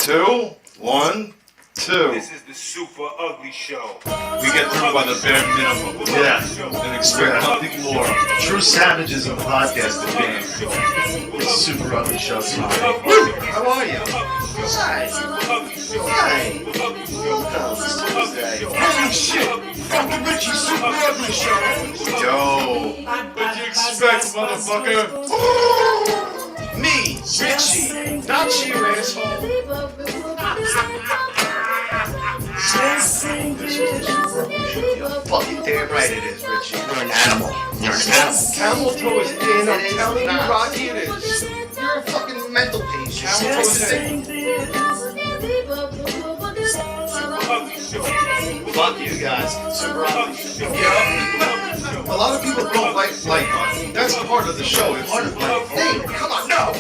2, 1, 2. This is the Super Ugly Show. We get through by the bare minimum. Yeah. And expect nothing more. True savages of podcasting game. It's Super Ugly Show time. How are you? Hi. Holy shit! Fucking Richie Super Ugly Show. Yo. What'd you expect, motherfucker? Me, Richie, not you, asshole. Fucking damn right it is, Richie. You're an animal. You're an animal. Camel toe is in. I'm telling you, Rocky, it is. You're a fucking mental patient. Camel toe is in. Fuck you guys. Super Ugly Show. Yeah. A lot of people don't like that's part of the show. It's part of hey, come on, no!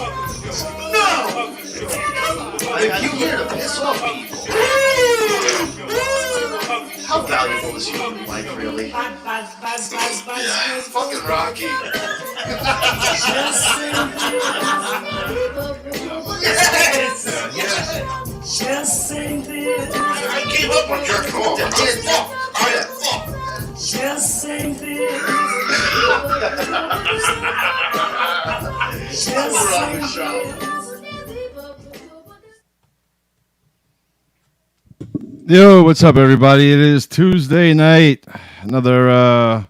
No! If you here to piss off people, how valuable is human life, really? Yeah, fucking Rocky. Yes! I gave up on jerking off. Just sing this. Yo, what's up, everybody? It is Tuesday night. Another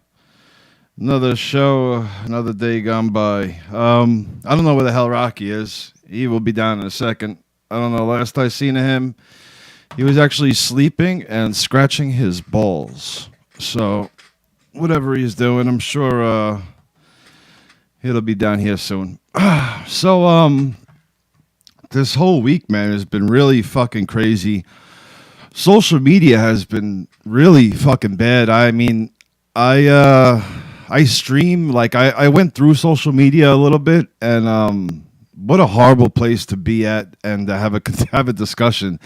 show, another day gone by. I don't know where the hell Rocky is. He will be down in a second. I don't know. Last I seen of him, he was actually sleeping and scratching his balls. So, whatever he's doing, I'm sure he'll be down here soon. So, this whole week, man, has been really fucking crazy. Social media has been really fucking bad. I mean, I stream, like, I went through social media a little bit, and what a horrible place to be at and to have a discussion.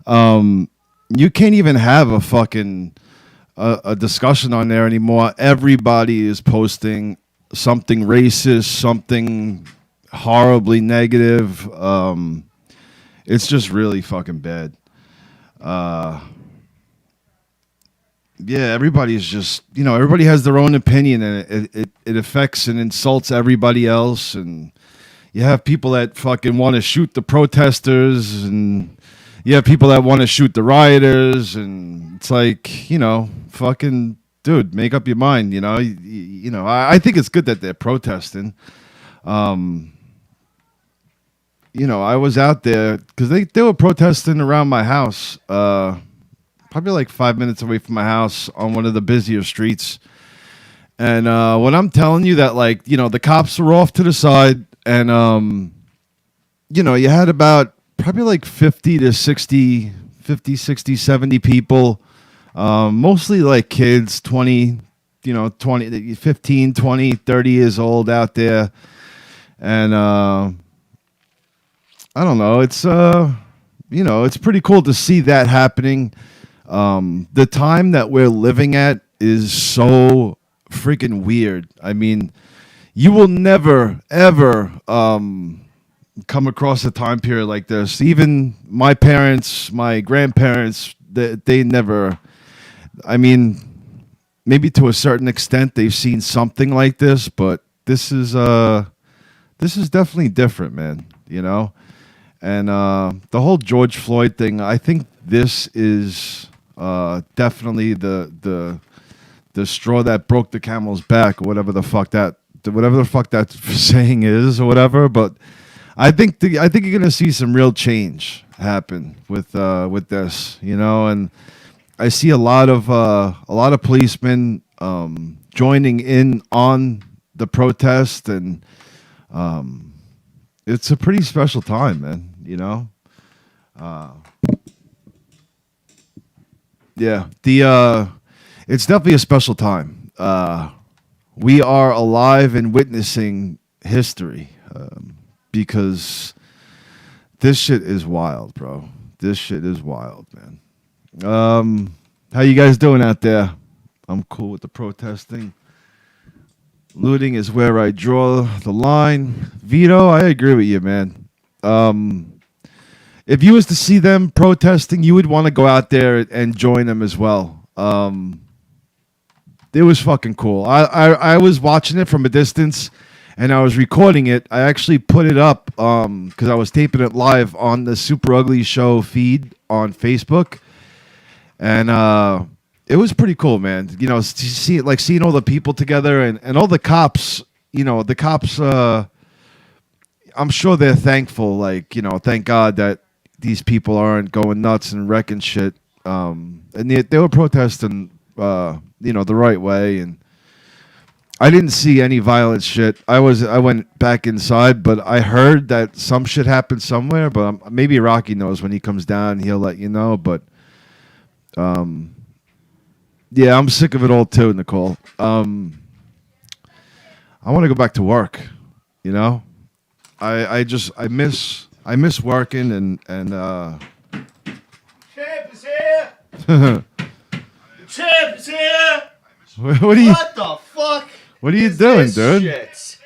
You can't even have a fucking a discussion on there anymore. Everybody is posting something racist, something horribly negative. It's just really fucking bad. Yeah, everybody's just, everybody has their own opinion, and it affects and insults everybody else. And you have people that fucking want to shoot the protesters, and you have people that want to shoot the rioters, and it's like, fucking dude, make up your mind. I think it's good that they're protesting. I was out there because they were protesting around my house, probably like 5 minutes away from my house on one of the busier streets. And when I'm telling you that, like, the cops were off to the side, and you had about probably like 50, 60, 70 people, mostly like kids, 20, 15, 20, 30 years old out there. And I don't know, it's it's pretty cool to see that happening. The time that we're living at is so freaking weird. I mean, you will never ever come across a time period like this. Even my parents, my grandparents, they never. I mean, maybe to a certain extent they've seen something like this, but this is definitely different, man. And the whole George Floyd thing, I think this is definitely the straw that broke the camel's back, or whatever the fuck that saying is, or whatever. But I think you're gonna see some real change happen with this, and I see a lot of policemen joining in on the protest, and it's a pretty special time, man. It's definitely a special time. We are alive and witnessing history, because this shit is wild, bro. This shit is wild, man. How you guys doing out there? I'm cool with the protesting. Looting is where I draw the line. Vito, I agree with you, man. if you was to see them protesting, you would want to go out there and join them as well. It was fucking cool. I was watching it from a distance, and I was recording it. I actually put it up because I was taping it live on the Super Ugly Show feed on Facebook, and it was pretty cool, man. You know, seeing all the people together and all the cops. You know, the cops. I'm sure they're thankful. Like, you know, thank God that these people aren't going nuts and wrecking shit. And they were protesting, you know, the right way. And I didn't see any violent shit. I went back inside, but I heard that some shit happened somewhere. But maybe Rocky knows. When he comes down, he'll let you know. But yeah, I'm sick of it all too, Nicole. I want to go back to work. You know, I miss working and Champ is here. The champ is here. What are you? What the fuck? What are you is doing, this dude? Shit?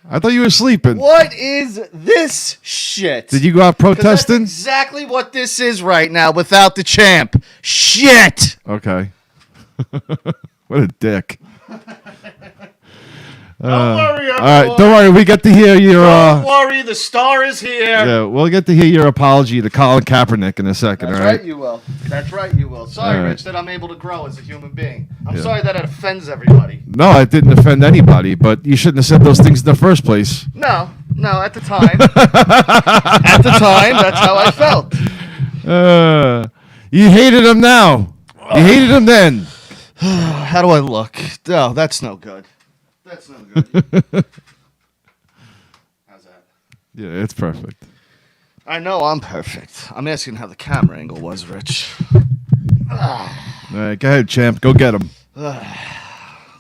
I thought you were sleeping. What is this shit? Did you go out 'Cause that's protesting? exactly what this is right now without the champ. Shit. Okay. What a dick. Don't worry, All right, don't worry. We get to hear your. Don't worry, the star is here. Yeah, we'll get to hear your apology to Colin Kaepernick in a second. That's all right. right, you will. That's right, you will. Sorry, All right. Rich, that I'm able to grow as a human being. I'm Yeah. sorry that it offends everybody. No, it didn't offend anybody, but you shouldn't have said those things in the first place. No, at the time. At the time, that's how I felt. You hated him now. You hated him then. How do I look? Oh, that's no good. That's no good. How's that? Yeah, it's perfect. I know I'm perfect. I'm asking how the camera angle was, Rich. All right, go ahead, champ. Go get him.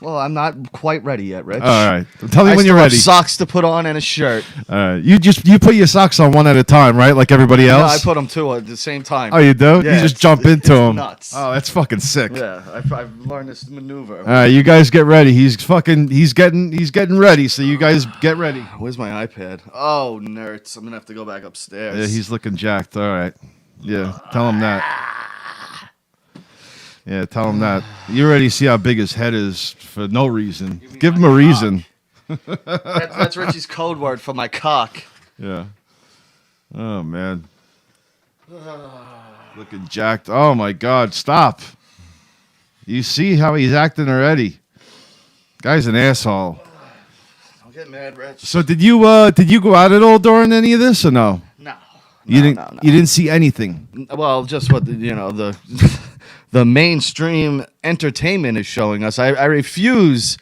Well, I'm not quite ready yet, Rich. All right. Tell me I when you're still have ready. socks to put on and a shirt. All right. You put your socks on one at a time, right? Like everybody No, else. I put them two at the same time. Oh, you do? Yeah, You just it's- jump into it's them. nuts. Oh, that's fucking sick. Yeah, I've learned this maneuver. All right, you guys get ready. He's getting ready. So you guys get ready. Where's my iPad? Oh, nerds. I'm going to have to go back upstairs. Yeah, he's looking jacked. All right. Yeah, tell him that. Yeah, tell him that. You already see how big his head is for no reason. Give him a reason. That's Richie's code word for my cock. Yeah. Oh man. Looking jacked. Oh my God! Stop. You see how he's acting already? Guy's an asshole. Don't get mad, Rich. So did you go out at all during any of this or no? No. You didn't. No. You didn't see anything. Well, just what the the mainstream entertainment is showing us. I refuse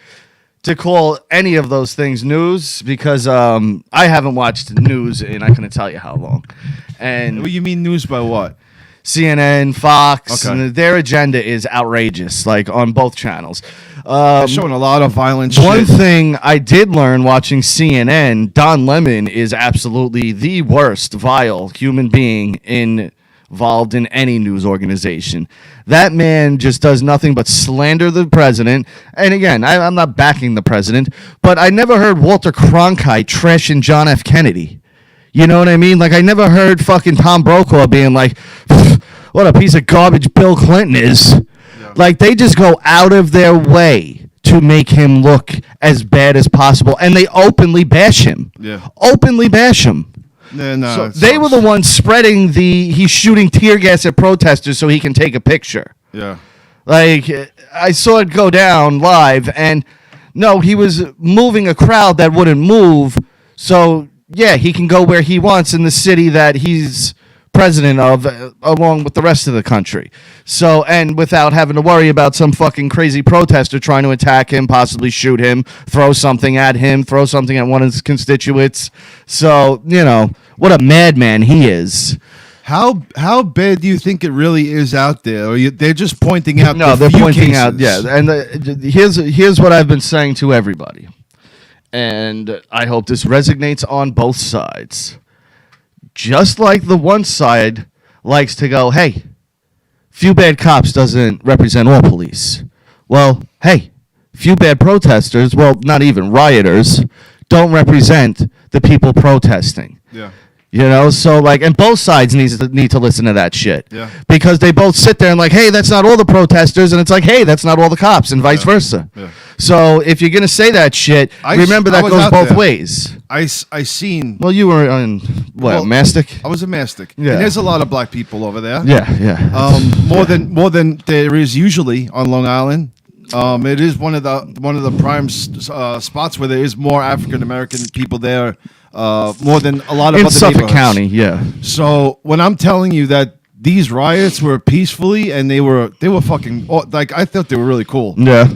to call any of those things news because I haven't watched news in I couldn't tell you how long. And What you mean news by what? CNN, Fox, Okay. and their agenda is outrageous, like on both channels. They're showing a lot of violent One shit. thing I did learn watching CNN, Don Lemon is absolutely the worst vile human being involved in any news organization. That man just does nothing but slander the president. And again, I'm not backing the president, but I never heard Walter Cronkite trashing John F. Kennedy. You know what I mean? Like, I never heard fucking Tom Brokaw being like, what a piece of garbage Bill Clinton is. Like, they just go out of their way to make him look as bad as possible. And they openly bash him. Yeah. Openly bash him. Yeah, no, So it they were sucks. the ones spreading he's shooting tear gas at protesters so he can take a picture. Yeah. Like, I saw it go down live, and no, he was moving a crowd that wouldn't move. So, yeah, he can go where he wants in the city that he's president of, along with the rest of the country. So, and without having to worry about some fucking crazy protester trying to attack him, possibly shoot him, throw something at him, throw something at one of his constituents. So, you know, what a madman he is. How bad do you think it really is out there? Or they're just pointing out? No, the they're few pointing cases? out, yeah. And here's what I've been saying to everybody. And I hope this resonates on both sides. Just like the one side likes to go, hey, few bad cops doesn't represent all police. Well, hey, few bad protesters, well, not even rioters, don't represent the people protesting. Yeah. You know, so like, and both sides need to listen to that shit. Yeah. Because they both sit there and like, hey, that's not all the protesters, and it's like, hey, that's not all the cops, and vice versa. Yeah. So if you're gonna say that shit, remember that was goes out both there. ways. I seen. Well, you were on what, Well, Mastic? I was a Mastic. Yeah. And there's a lot of black people over there. Yeah. More than there is usually on Long Island. It is one of the prime spots where there is more African American people there, more than a lot of in other Suffolk neighborhoods. County, yeah. So when I'm telling you that these riots were peacefully and they were fucking like, I thought they were really cool. Yeah.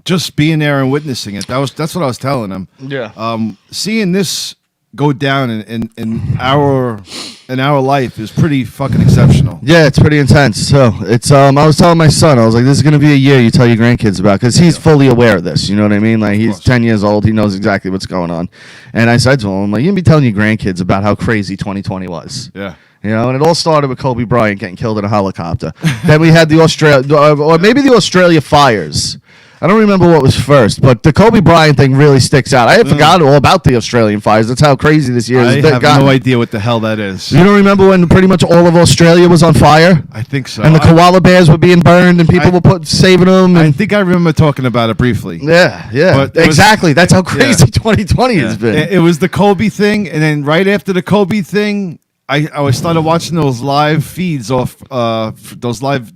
Just being there and witnessing it. That's what I was telling them. Yeah. Seeing this go down in our life is pretty fucking exceptional. Yeah, it's pretty intense. So it's I was telling my son, I was like, this is gonna be a year you tell your grandkids about, because he's fully aware of this. You know what I mean? Like, he's 10 years old, he knows exactly what's going on. And I said to him, I'm like, you're gonna be telling your grandkids about how crazy 2020 was. Yeah. You know, and it all started with Kobe Bryant getting killed in a helicopter. Then we had the Australia fires. I don't remember what was first, but the Kobe Bryant thing really sticks out. I had forgotten all about the Australian fires. That's how crazy this year I has have gotten. no idea what the hell that is. You don't remember when pretty much all of Australia was on fire? I think so. And the koala bears were being burned, and people were saving them. I And think I remember talking about it briefly. yeah, But it was- exactly. That's how crazy 2020 has Yeah. been. It was the Kobe thing, and then right after the Kobe thing, I started watching those live feeds off the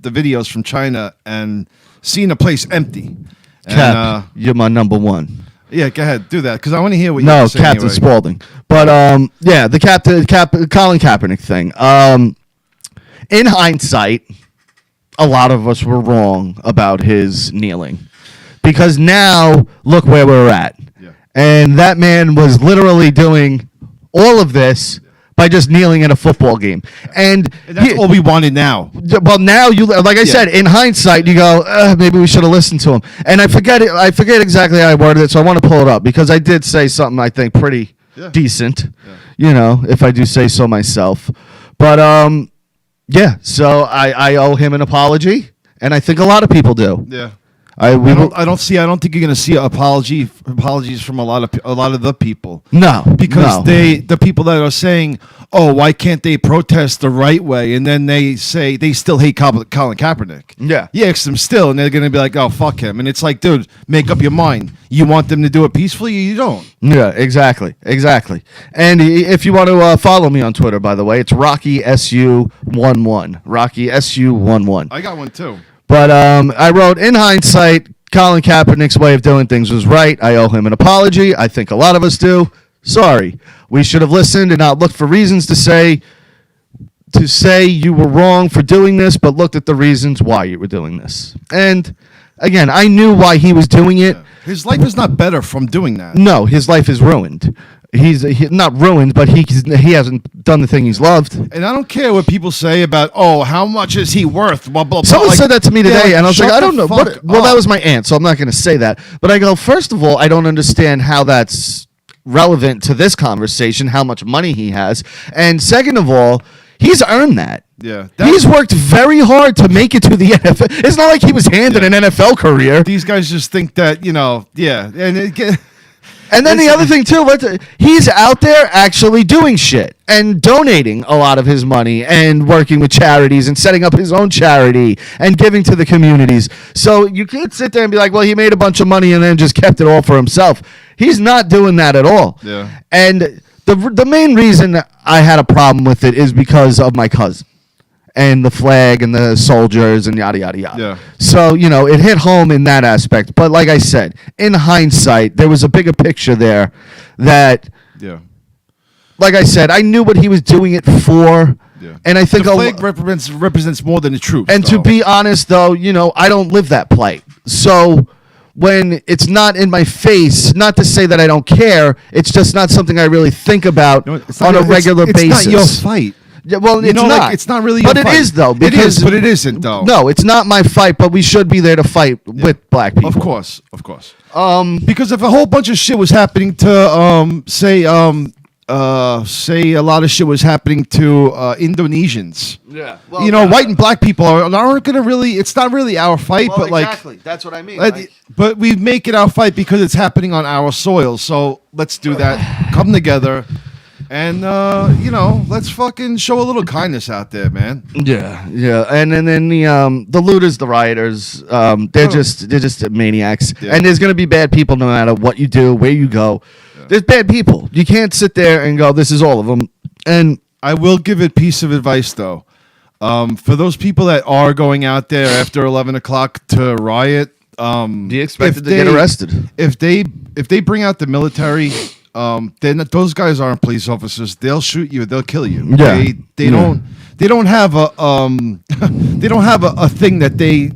videos from China and seeing the place empty. Cap, And, you're my number one. yeah, go ahead, do that because I want to hear what you No, have to say Captain anyway. Spaulding. But yeah, the Colin Kaepernick thing. In hindsight, a lot of us were wrong about his kneeling, because now look where we're at. Yeah. And that man was literally doing all of this by just kneeling at a football game. And That's all we wanted now. well, now you, like I said, in hindsight, you go, maybe we should have listened to him. And I forget exactly how I worded it, so I want to pull it up, because I did say something I think pretty decent, you know, if I do say so myself. But yeah, so I owe him an apology, and I think a lot of people do. Yeah. I don't think you're going to see apologies from a lot of the people. No, Because no. the people that are saying, oh, why can't they protest the right way? And then they say they still hate Colin Kaepernick. Yeah. You ask them still, and they're going to be like, oh, fuck him. And it's like, dude, make up your mind. You want them to do it peacefully, or you don't. Yeah, exactly. And if you want to follow me on Twitter, by the way, it's Rocky SU11. Rocky SU11. I got one, too. But I wrote, in hindsight, Colin Kaepernick's way of doing things was right. I owe him an apology. I think a lot of us do. Sorry. We should have listened and not looked for reasons to say you were wrong for doing this, but looked at the reasons why you were doing this. And again, I knew why he was doing it. His life is not better from doing that. No, his life is ruined. He's not ruined, but he hasn't done the thing he's loved. And I don't care what people say about, oh, how much is he worth? Blah, blah, blah. Someone Like, said that to me today, yeah, and I was like, shut I don't the know. fuck Well, that up. was my aunt, so I'm not going to say that. But I go, first of all, I don't understand how that's relevant to this conversation, how much money he has. And second of all, he's earned that. Yeah. He's worked very hard to make it to the NFL. It's not like he was handed an NFL career. These guys just think that, yeah. And then the other thing, too, he's out there actually doing shit and donating a lot of his money and working with charities and setting up his own charity and giving to the communities. So you can't sit there and be like, well, he made a bunch of money and then just kept it all for himself. He's not doing that at all. Yeah. And the main reason I had a problem with it is because of my cousin and the flag and the soldiers and yada, yada, yada. Yeah. So, it hit home in that aspect. But like I said, in hindsight, there was a bigger picture there that, Yeah. like I said, I knew what he was doing it for. Yeah. And I think the flag represents more than the troops. and to be honest, though, I don't live that plight. So when it's not in my face, not to say that I don't care, it's just not something I really think about on a regular basis. It's not your fight. Yeah, well, it's Like, not. it's not really But your it fight. is, though. It Because is, but it isn't, though. No, it's not my fight, but we should be there to fight with black people. Of course. Because if a whole bunch of shit was happening to, say a lot of shit was happening to Indonesians. Yeah. White and black people aren't going to really, it's not really our fight, but exactly. That's what I mean. but we make it our fight because it's happening on our soil. So let's do that. Come together. And let's fucking show a little kindness out there, man. Yeah, and then the looters, the rioters, they're just maniacs. Yeah. And there's gonna be bad people no matter what you do, where you go. Yeah. There's bad people. You can't sit there and go, "This is all of them." And I will give a piece of advice though, for those people that are going out there after 11 o'clock to riot. Do you expect to get arrested? If they bring out the military. Then those guys aren't police officers. They'll shoot you. They'll kill you. Yeah. They don't have a they don't have a thing that they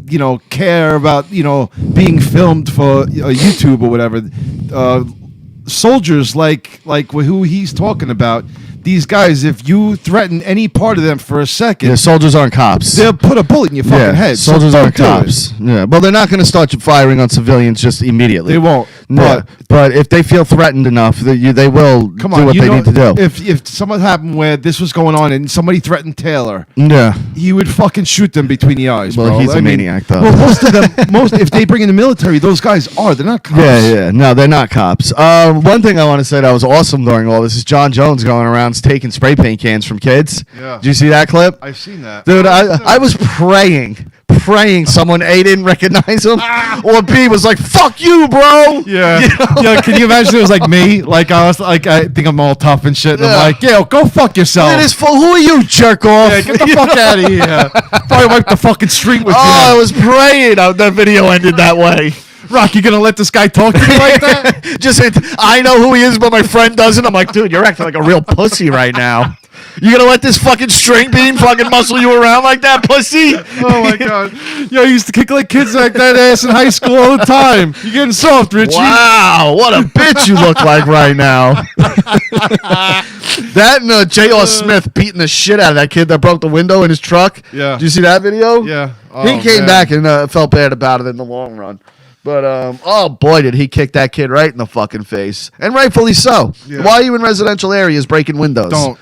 care about being filmed for YouTube or whatever. Soldiers like who he's talking about. These guys, if you threaten any part of them for a second, Yeah, soldiers aren't cops. they'll put a bullet in your fucking head. So Soldiers don't aren't do it. cops. Yeah, well, they're not going to start firing on civilians just immediately. They won't. But if they feel threatened enough, they will Come do on, what they need to do. If something happened where this was going on and somebody threatened Taylor, Yeah. he would fucking shoot them between the eyes. Well, bro. he's a maniac, though. Well, most of them, if they bring in the military, those guys they're not cops. Yeah. No, they're not cops. One thing I want to say that was awesome during all this is John Jones going around taking spray paint cans from kids. Yeah. Did you see that clip? I've seen that, Dude, I was praying someone A didn't recognize him, or B was like, "Fuck you, bro." Yeah, You know? yeah. Can you imagine? It was like me. Like I was like, I think I'm all tough and shit. And Yeah. I'm like, yo, go fuck yourself. Look at this fool. Who are you, jerk off? Yeah, get the fuck out of here. Probably wipe the fucking street with Oh, I you. was praying that video ended that way. Rock, you gonna let this guy talk to you like that? Just I know who he is, but my friend doesn't. I'm like, dude, you're acting like a real pussy right now. You gonna let this fucking string bean fucking muscle you around like that, pussy? Oh my god. Yo, I used to kick like kids like that ass in high school all the time. You getting soft, Richie? Wow, what a bitch you look like right now. That and J.R. Smith beating the shit out of that kid that broke the window in his truck. Yeah. Did you see that video? Yeah. He Oh, came man. back and felt bad about it in the long run. But, oh boy, did he kick that kid right in the fucking face. And rightfully so. Yeah. Why are you in residential areas breaking windows? Don't.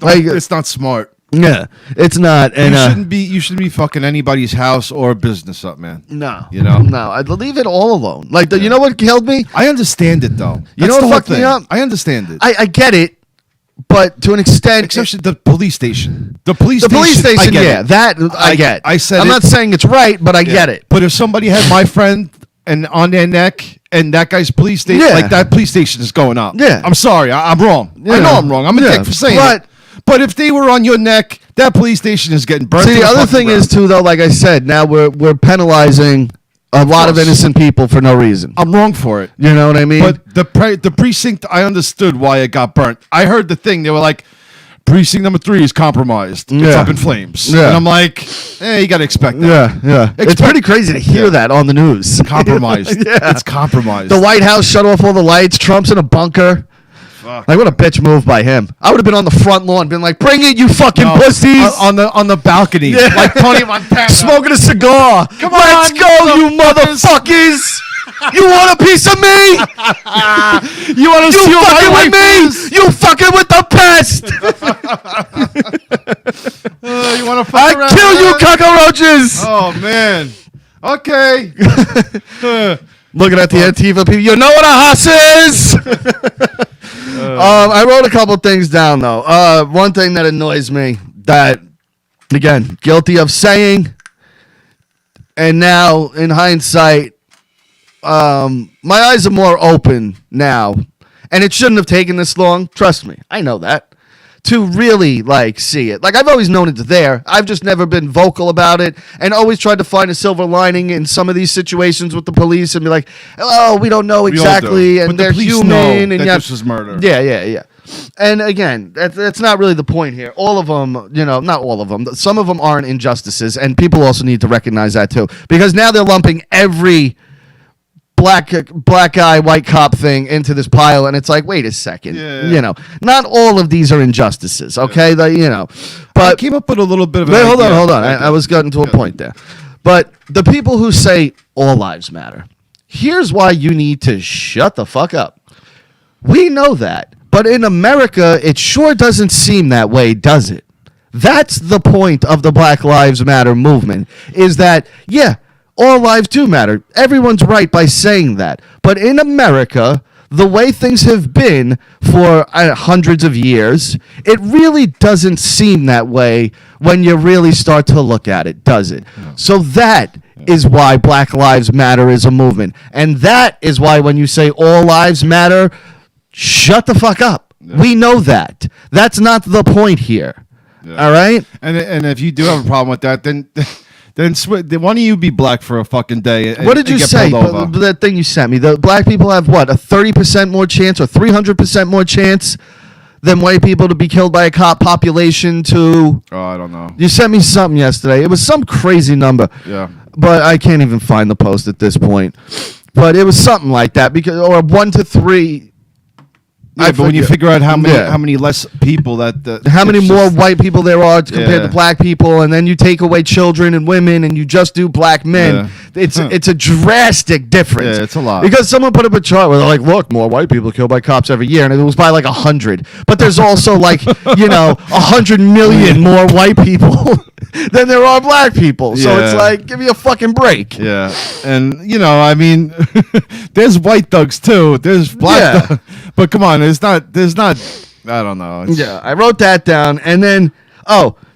Like, It's not smart. yeah, it's not. And You shouldn't be fucking anybody's house or business up, man. no, You know? no, I'd leave it all alone. Like, you know what killed me? I understand it though. You know That's what the whole fucked me thing. up? I understand it. I get it, but to an extent, Except the police station. The police the police I station, get yeah, it. that I get. I said I'm it. not saying it's right, but I get it. But if somebody had my friend and on their neck and that guy's police station, Yeah. like that police station is going up. Yeah. I'm sorry. I'm wrong. I Yeah. know I'm wrong. I'm a Yeah. dick for saying But- it. But if they were on your neck, that police station is getting burned. See, to the other fucking thing ground. is too, though. Like I said, now we're penalizing a lot of course. innocent people for no reason. I'm wrong for it. You know what I mean? But the precinct, I understood why it got burnt. I heard the thing. They were like, precinct number 3 is compromised. It's Yeah. up in flames. Yeah. And I'm like, you got to expect that. yeah. It's pretty crazy to hear that on the news. Compromised. Yeah. It's compromised. The White House shut off all the lights. Trump's in a bunker. Fuck. Like, what a bitch move by him. I would have been on the front lawn, been like, "Bring it, you fucking No, pussies!" on the balcony, Yeah. like Tony Montana. Smoking a cigar. Come Let's on, go, you motherfuckers! You want a piece of me? You want to You steal fucking my with me? wafers? You fucking with the pest? You want to fuck I around? kill you, cockroaches! Oh man. Okay. Looking at the Antifa people, you know what a hoss is? I wrote a couple things down though. One thing that annoys me that, again, guilty of saying, and now in hindsight, my eyes are more open now, and it shouldn't have taken this long. Trust me, I know that. To really see it. Like, I've always known it's there. I've just never been vocal about it and always tried to find a silver lining in some of these situations with the police and be like, oh, we don't know We all do. exactly, and But the they're police human, know and that yeah, this was murder. Yeah. And again, that's not really the point here. All of them, not all of them. Some of them aren't injustices, and people also need to recognize that too, because now they're lumping every black guy, white cop thing into this pile, and it's like, wait a second, Yeah. not all of these are injustices, okay? I But came up with a little bit of. wait, an hold idea. on. I was getting to a point there. But the people who say all lives matter, here's why you need to shut the fuck up. We know that, but in America, it sure doesn't seem that way, does it? That's the point of the Black Lives Matter movement, is that, yeah, all lives do matter. Everyone's right by saying that. But in America, the way things have been for hundreds of years, it really doesn't seem that way when you really start to look at it, does it? So that is why Black Lives Matter is a movement. And that is why when you say all lives matter, shut the fuck up. Yeah. We know that. That's not the point here. Yeah. All right? And if you do have a problem with that, then why don't you be black for a fucking day? What did you get say? pulled over? That thing you sent me. The black people have what? A 30% more chance or 300% more chance than white people to be killed by a cop population to... Oh, I don't know. You sent me something yesterday. It was some crazy number. Yeah. But I can't even find the post at this point. But it was something like that, because or 1 to 3. Yeah, but when you figure out how many Yeah. how many less people that how many it's more just- white people there are compared to Yeah. black people, and then you take away children and women, and you just do black men. Yeah. It's a drastic difference. Yeah, it's a lot. Because someone put up a chart where they're like, look, more white people killed by cops every year, and it was by like 100. But there's also like 100 million more white people than there are black people. So it's Yeah. like, give me a fucking break. Yeah, and I mean, there's white thugs too. There's black, Yeah. thugs. But come on, there's not. I don't know. It's- Yeah, I wrote that down, and then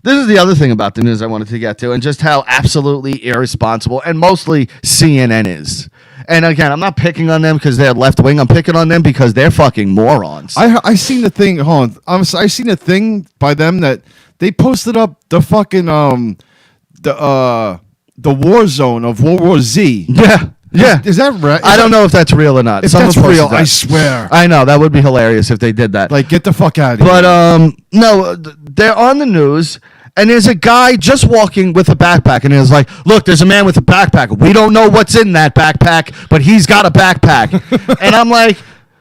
this is the other thing about the news I wanted to get to, and just how absolutely irresponsible and mostly CNN is. And again, I'm not picking on them because they're left wing. I'm picking on them because they're fucking morons. I seen the thing. Hold on, I seen a thing by them that they posted up the fucking the war zone of World War Z. yeah, yeah. Is that right? I don't know if that's real or not. If Someone that's posted real, that. I swear. I know that would be hilarious if they did that. Like, get the fuck out of here. But no, they're on the news, and there's a guy just walking with a backpack, and it's like, look, there's a man with a backpack. We don't know what's in that backpack, but he's got a backpack. And I'm like,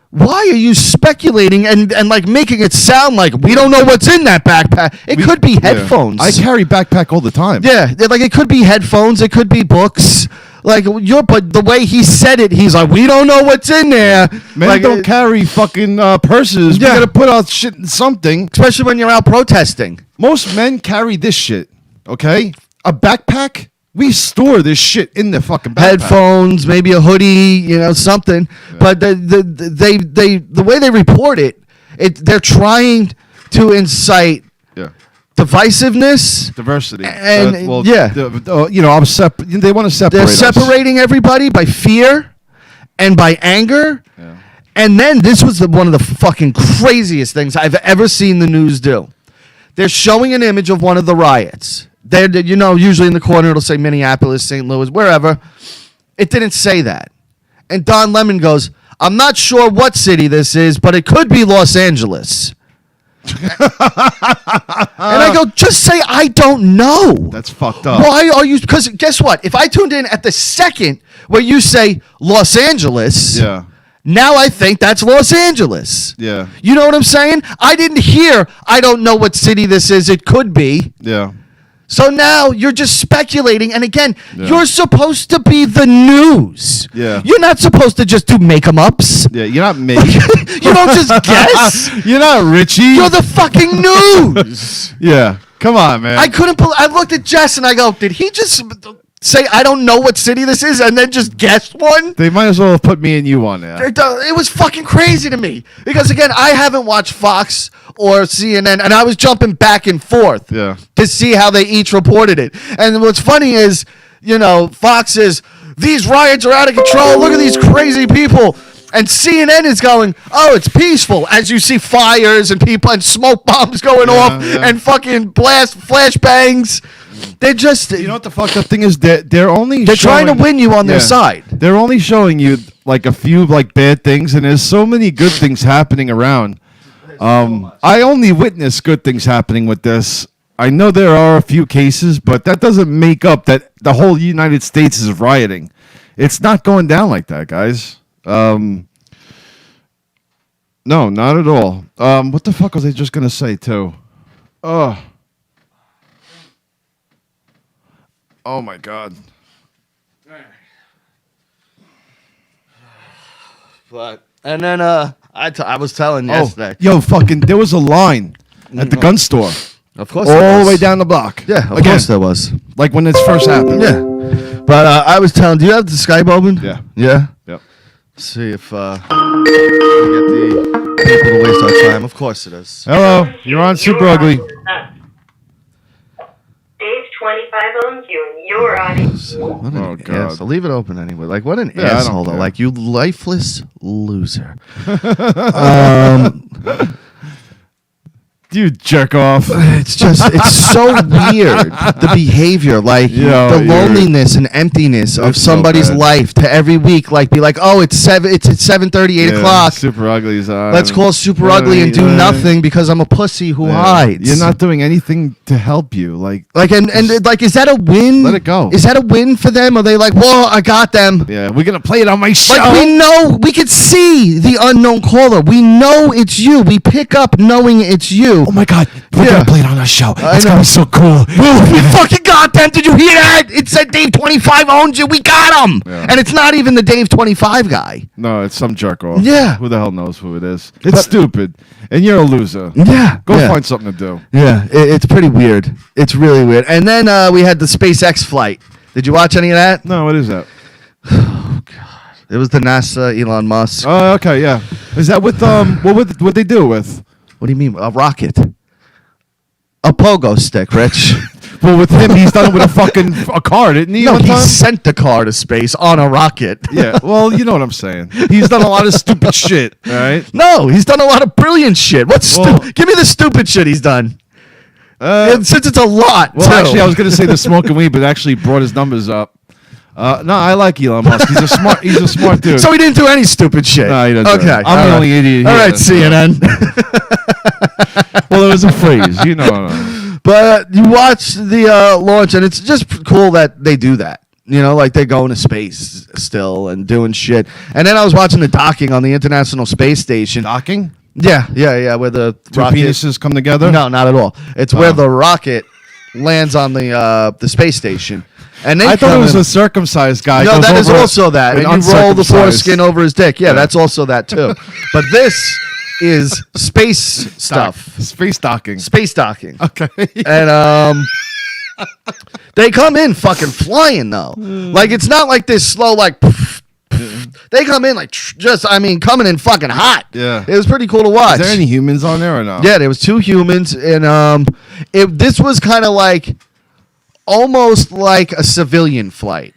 why are you speculating and like making it sound like we don't know what's in that backpack? It could be headphones. I carry backpack all the time. Yeah, like it could be headphones, it could be books. Like but the way he said it, he's like, we don't know what's in there. Men like, don't carry fucking purses. Yeah. We gotta put out shit in something. especially when you're out protesting. Most men carry this shit. Okay, a backpack. We store this shit in the fucking backpack. Headphones, maybe a hoodie, something. Yeah. But the way they report it, they're trying to incite Yeah. divisiveness. Diversity. And, they want to separate. They're us. separating everybody by fear and by anger. Yeah. And then this was one of the fucking craziest things I've ever seen the news do. They're showing an image of one of the riots. They're, usually in the corner it'll say Minneapolis, St. Louis, wherever. It didn't say that. And Don Lemon goes, I'm not sure what city this is, but it could be Los Angeles. And I go, just say I don't know. That's fucked up. Why are you? Because guess what? If I tuned in at the second where you say Los Angeles, Yeah. now I think that's Los Angeles. Yeah. You know what I'm saying? I didn't hear, I don't know what city this is. It could be. Yeah. So now you're just speculating. And again, Yeah. you're supposed to be the news. Yeah. You're not supposed to just do make-em-ups. Yeah. You're not me. You don't just guess. You're not Richie. You're the fucking news. Yeah. Come on, man. I couldn't believe. I looked at Jess and I go, did he just say I don't know what city this is and then just guess one? They might as well have put me and you on there. It was fucking crazy to me because again, I haven't watched Fox or CNN, and I was jumping back and forth Yeah. to see how they each reported it. And what's funny is, Fox is, these riots are out of control. Look at these crazy people. And CNN is going, oh, it's peaceful, as you see fires and people and smoke bombs going off yeah. and fucking flashbangs. They're just, You know what the fucked up thing is? They're only trying to showing- win you on their Yeah. side. They're only showing you like a few like bad things, and there's so many good things happening around. I only witness good things happening with this. I know there are a few cases, but that doesn't make up that the whole United States is rioting. It's not going down like that, guys. No, not at all. What the fuck was I just gonna say too? Oh my god. And then I was telling yesterday. Yo, fucking, there was a line at the gun store Of course, all the way down the block. Yeah, of Again, course there was. like when this first happened. Yeah, but I was telling. Do you have the Skype open? Yeah. Yeah. Yep. See if we get the people to waste our time. Of course it is. Hello, you're on Super Ugly. Dave 25 owns you, and you're on it. What an Oh, God. asshole. Leave it open anyway. Like, what an Yeah, I don't asshole, though. care. Like, you lifeless loser. You jerk off. It's so weird, the behavior, like Yeah, the you're- loneliness and emptiness of It's so somebody's bad. life to every week, like, be like, oh, it's at 7:30, 8 o'clock. Super Ugly's on. Let's call Super Ugly and do nothing because I'm a pussy who hides. You're not doing anything to help you. Like, and like, is that a win? Let it go. Is that a win for them? Are they like, whoa, I got them? yeah, we're gonna play it on my show. Like, we know, we could see the unknown caller. We know it's you. We pick up knowing it's you. Oh my God, we're Yeah. gonna play it on our show. It's know. gonna be so cool. We fucking got them. Did you hear that? It said Dave 25 owns you. We got him. Yeah. And it's not even the Dave 25 guy. No, it's some jerk off. Yeah. Who the hell knows who it is? It's stupid, and you're a loser. Yeah. Go yeah. find something to do. Yeah, it's pretty weird. It's really weird. And then we had the SpaceX flight. Did you watch any of that? No, what is that? It was the NASA Elon Musk. Oh, okay, yeah. Is that with what they do with? What do you mean? A rocket. A pogo stick, Rich. Well, with him, he's done it with a car, didn't he? No, one he time? sent the car to space on a rocket. Yeah. Well, you know what I'm saying. He's done a lot of stupid shit. All right. No, he's done a lot of brilliant shit. What's Well- give me the stupid shit he's done. And since it's a lot. Well, too. actually, I was gonna say the smoking weed, but actually brought his numbers up. No, I like Elon Musk. He's a smart dude. So he didn't do any stupid shit. No, he doesn't. Okay, I'm all the right. only idiot All here. right, CNN. Well, it was a phrase, you know. But you watch the launch, and it's just cool that they do that. You know, like they're going to space still and doing shit. And then I was watching the docking on the International Space Station. Docking? Yeah, where the Two rocket. penises come together? No, not at all. It's where Oh. the rocket lands on the space station. And they I thought come it was in- a circumcised guy. No, goes that is over also that. an And you roll the uncircumcised. foreskin over his dick. Yeah, Yeah. that's also that too. But this is space stuff. Space docking. Space docking. Okay. And they come in fucking flying though. Like it's not like this slow like they come in like coming in fucking hot. Yeah. It was pretty cool to watch. Is there any humans on there or no? Yeah, there was two humans, and this was kind of like almost like a civilian flight.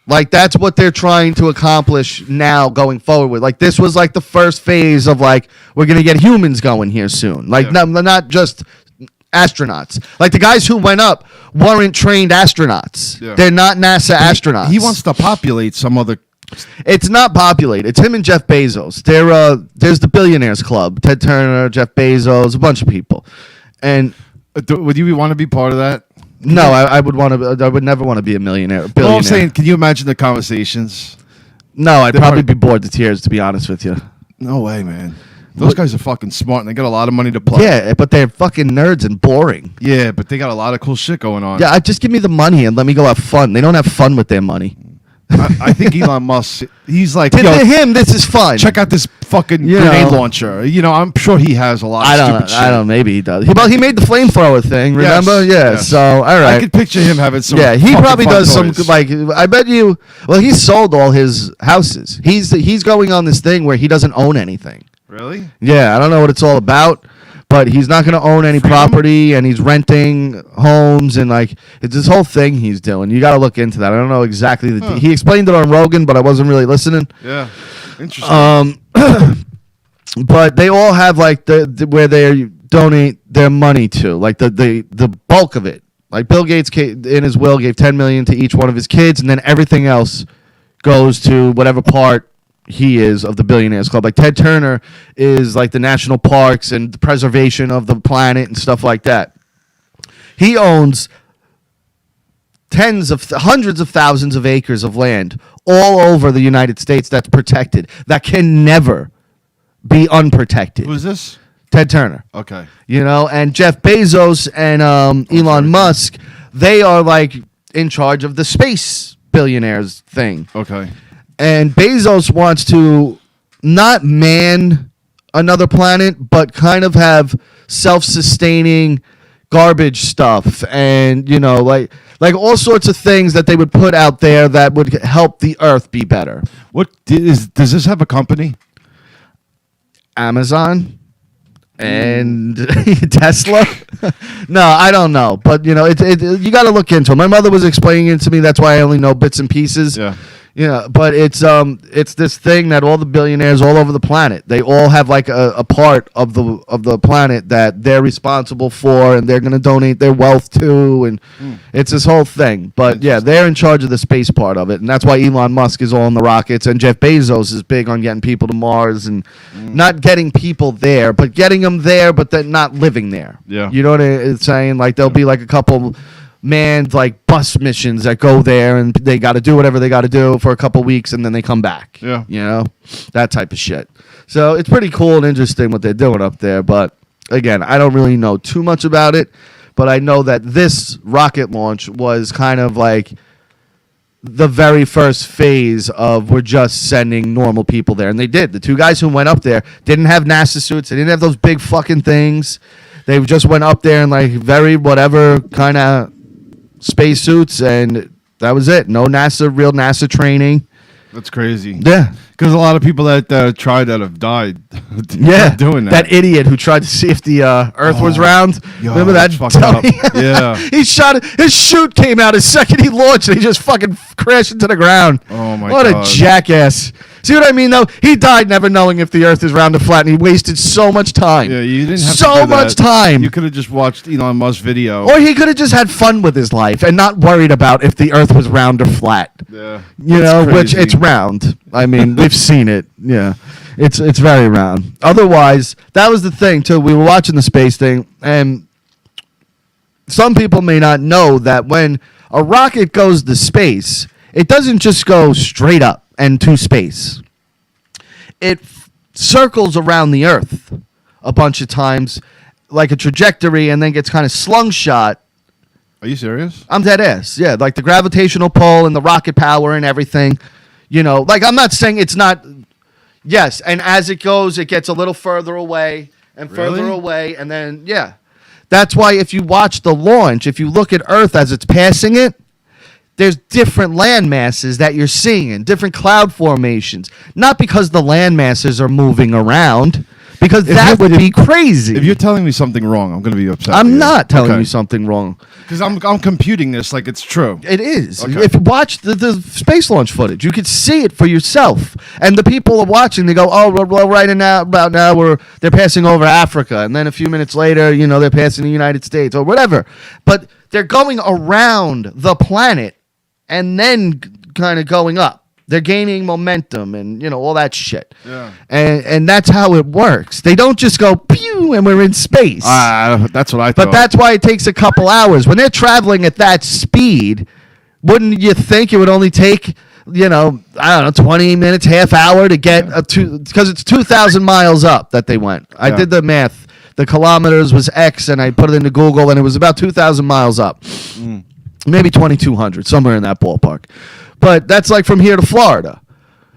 Like that's what they're trying to accomplish now going forward with. Like this was like the first phase of like we're gonna get humans going here soon. Like Yeah. not just astronauts. Like the guys who went up weren't trained astronauts. Yeah. They're not NASA astronauts. He wants to populate some other. It's not populated. It's him and Jeff Bezos. There's the Billionaires Club. Ted Turner, Jeff Bezos, a bunch of people. And Would you want to be part of that? no, I would want to. I would never want to be a billionaire. Well, I'm saying, can you imagine the conversations? no, I'd They're probably probably- be bored to tears, to be honest with you. No way, man. Those guys are fucking smart and they got a lot of money to play. Yeah, but they're fucking nerds and boring. Yeah, but they got a lot of cool shit going on. Yeah, just give me the money and let me go have fun. They don't have fun with their money. I think Elon Musk, he's like, To yo, him, this is fun. check out this fucking You grenade know. launcher. You know, I'm sure he has a lot of stupid shit. I don't. Maybe he does. He made the flamethrower thing. Yes, Remember? Yeah. yes. So all right. I could picture him having some. Yeah, he fucking probably fun does toys. some like. I bet you. Well, he sold all his houses. He's going on this thing where he doesn't own anything. Really? Yeah, I don't know what it's all about, but he's not going to own any Freedom? property, and he's renting homes, and like it's this whole thing he's doing. You got to look into that. I don't know exactly. He explained it on Rogan, but I wasn't really listening. Yeah. Interesting. But they all have like the where they donate their money to, like the bulk of it. Like Bill Gates in his will gave $10 million to each one of his kids, and then everything else goes to whatever part he is of the Billionaires Club. Like Ted Turner is like the national parks and the preservation of the planet and stuff like that. He owns hundreds of thousands of acres of land all over the United States that's protected, that can never be unprotected. Who's this? Ted Turner. Okay. You know, and Jeff Bezos and Elon Musk, they are like in charge of the space billionaires thing. Okay. And Bezos wants to not man another planet, but kind of have self-sustaining garbage stuff, and like all sorts of things that they would put out there that would help the Earth be better. Does this have a company? Amazon and Tesla. No, I don't know, but you got to look into it. My mother was explaining it to me. That's why I only know bits and pieces. Yeah. But it's this thing that all the billionaires all over the planet, they all have like a part of the planet that they're responsible for, and they're going to donate their wealth to, and it's this whole thing. But yeah, they're in charge of the space part of it, and that's why Elon Musk is all in the rockets, and Jeff Bezos is big on getting people to Mars, and not getting people there, but getting them there, but then not living there. Yeah. You know what I'm saying? Like there'll be like a couple manned like bus missions that go there, and they got to do whatever they got to do for a couple weeks, and then they come back. Yeah. That type of shit. So it's pretty cool and interesting what they're doing up there. But again, I don't really know too much about it, but I know that this rocket launch was kind of like the very first phase of we're just sending normal people there, and they did. The two guys who went up there didn't have NASA suits. They didn't have those big fucking things. They just went up there in like very whatever kind of spacesuits, and that was it. No real NASA training. That's crazy. Yeah. Because a lot of people that tried that have died. Doing that. That idiot who tried to see if the Earth was round. Yo, Remember that? that's fucked up. Yeah. He shot it. His chute came out the second he launched, and he just fucking crashed into the ground. Oh my what God. a jackass. See what I mean, though? He died never knowing if the Earth is round or flat, and he wasted so much time. Yeah, you didn't have so to do much that. time. You could have just watched Elon Musk's video. Or he could have just had fun with his life and not worried about if the Earth was round or flat. Yeah. You That's know, crazy. which it's round. I mean, we've seen it. Yeah, it's very round. Otherwise, that was the thing too. We were watching the space thing, and some people may not know that when a rocket goes to space, it doesn't just go straight up and to space. It circles around the Earth a bunch of times, like a trajectory, and then gets kind of slungshot. Are you serious? I'm dead ass. Yeah, like the gravitational pull and the rocket power and everything. Like I'm not saying it's not. Yes, and as it goes, it gets a little further away and further Really? away, and then yeah. That's why if you watch the launch, if you look at Earth as it's passing it, there's different land masses that you're seeing, different cloud formations. Not because the land masses are moving around, because that would be crazy. If you're telling me something wrong, I'm going to be upset. I'm not telling you something wrong. Because I'm computing this like it's true. It is. Okay. If you watch the space launch footage, you could see it for yourself. And the people are watching. They go, "Oh, well, right about now, they're passing over Africa," and then a few minutes later, they're passing the United States or whatever. But they're going around the planet and then kind of going up. They're gaining momentum and all that shit. Yeah. And that's how it works. They don't just go pew and we're in space. That's what I thought. But that's why it takes a couple hours. When they're traveling at that speed, wouldn't you think it would only take, 20 minutes, half hour to get because it's 2,000 miles up that they went. I did the math. The kilometers was X, and I put it into Google, and it was about 2,000 miles up. Maybe 2,200, somewhere in that ballpark. But that's like from here to Florida,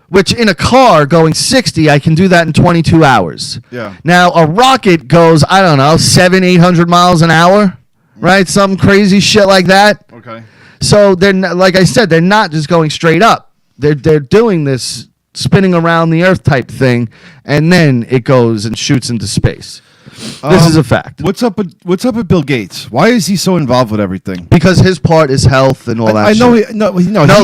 which in a car going 60, I can do that in 22 hours. Yeah. Now, a rocket goes, 700-800 miles an hour, right? Some crazy shit like that. Okay. So they're not, like I said, they're not just going straight up. They're doing this spinning around the Earth type thing, and then it goes and shoots into space. This is a fact. What's up with Bill Gates? Why is he so involved with everything? Because his part is health and all that I know. shit. No,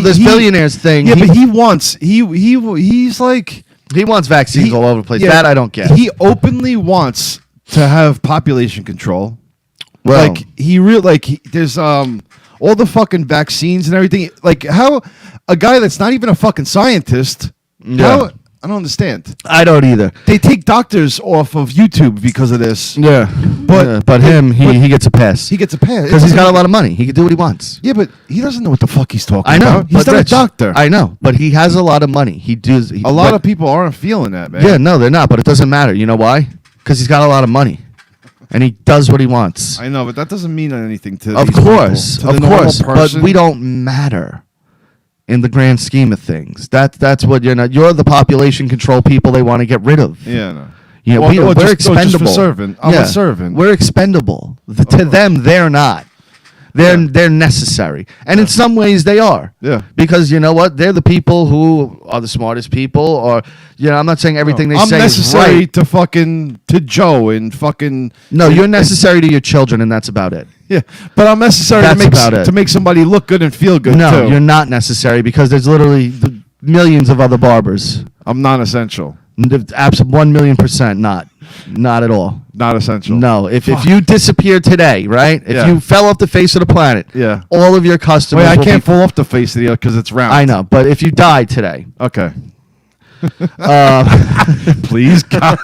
this billionaires thing. Yeah, but he's like he wants vaccines all over the place. yeah, that I don't get. He openly wants to have population control. Well, There's all the fucking vaccines and everything. Like how a guy that's not even a fucking scientist. Yeah. I don't understand. I don't either. They take doctors off of YouTube because of this. Yeah, but he gets a pass. He gets a pass because he's got a lot of money. He can do what he wants. Yeah, but he doesn't know what the fuck he's talking I know. about. He's but not Rich, a doctor. I know, but he has a lot of money. He does. A lot of people aren't feeling that, man. Yeah, no, they're not. But it doesn't matter. You know why? Because he's got a lot of money, and he does what he wants. I know, but that doesn't mean anything to. Of these course, people, to the normal but person. we don't matter in the grand scheme of things. That's what you're not. You're the population control people they want to get rid of. Yeah, no. Yeah, Or we're just for expendable. serving. I'm a servant. We're expendable. To them, they're not. They're necessary, and in some ways they are. Yeah. Because you know what? They're the people who are the smartest people, or I'm not saying everything they I'm say is necessary right. to Joe and fucking. No, you're necessary to your children, and that's about it. Yeah, but I'm necessary That's about it. to make somebody look good and feel good. No, too. you're not necessary because there's literally millions of other barbers. I'm non-essential. 1,000,000% not at all. Not essential. No, if you disappeared today, right? If Yeah. you fell off the face of the planet, Yeah. all of your customers. Wait, I will can't be- fall off the face of the earth because it's round. I know, but if you died today, Okay. uh, Please, God.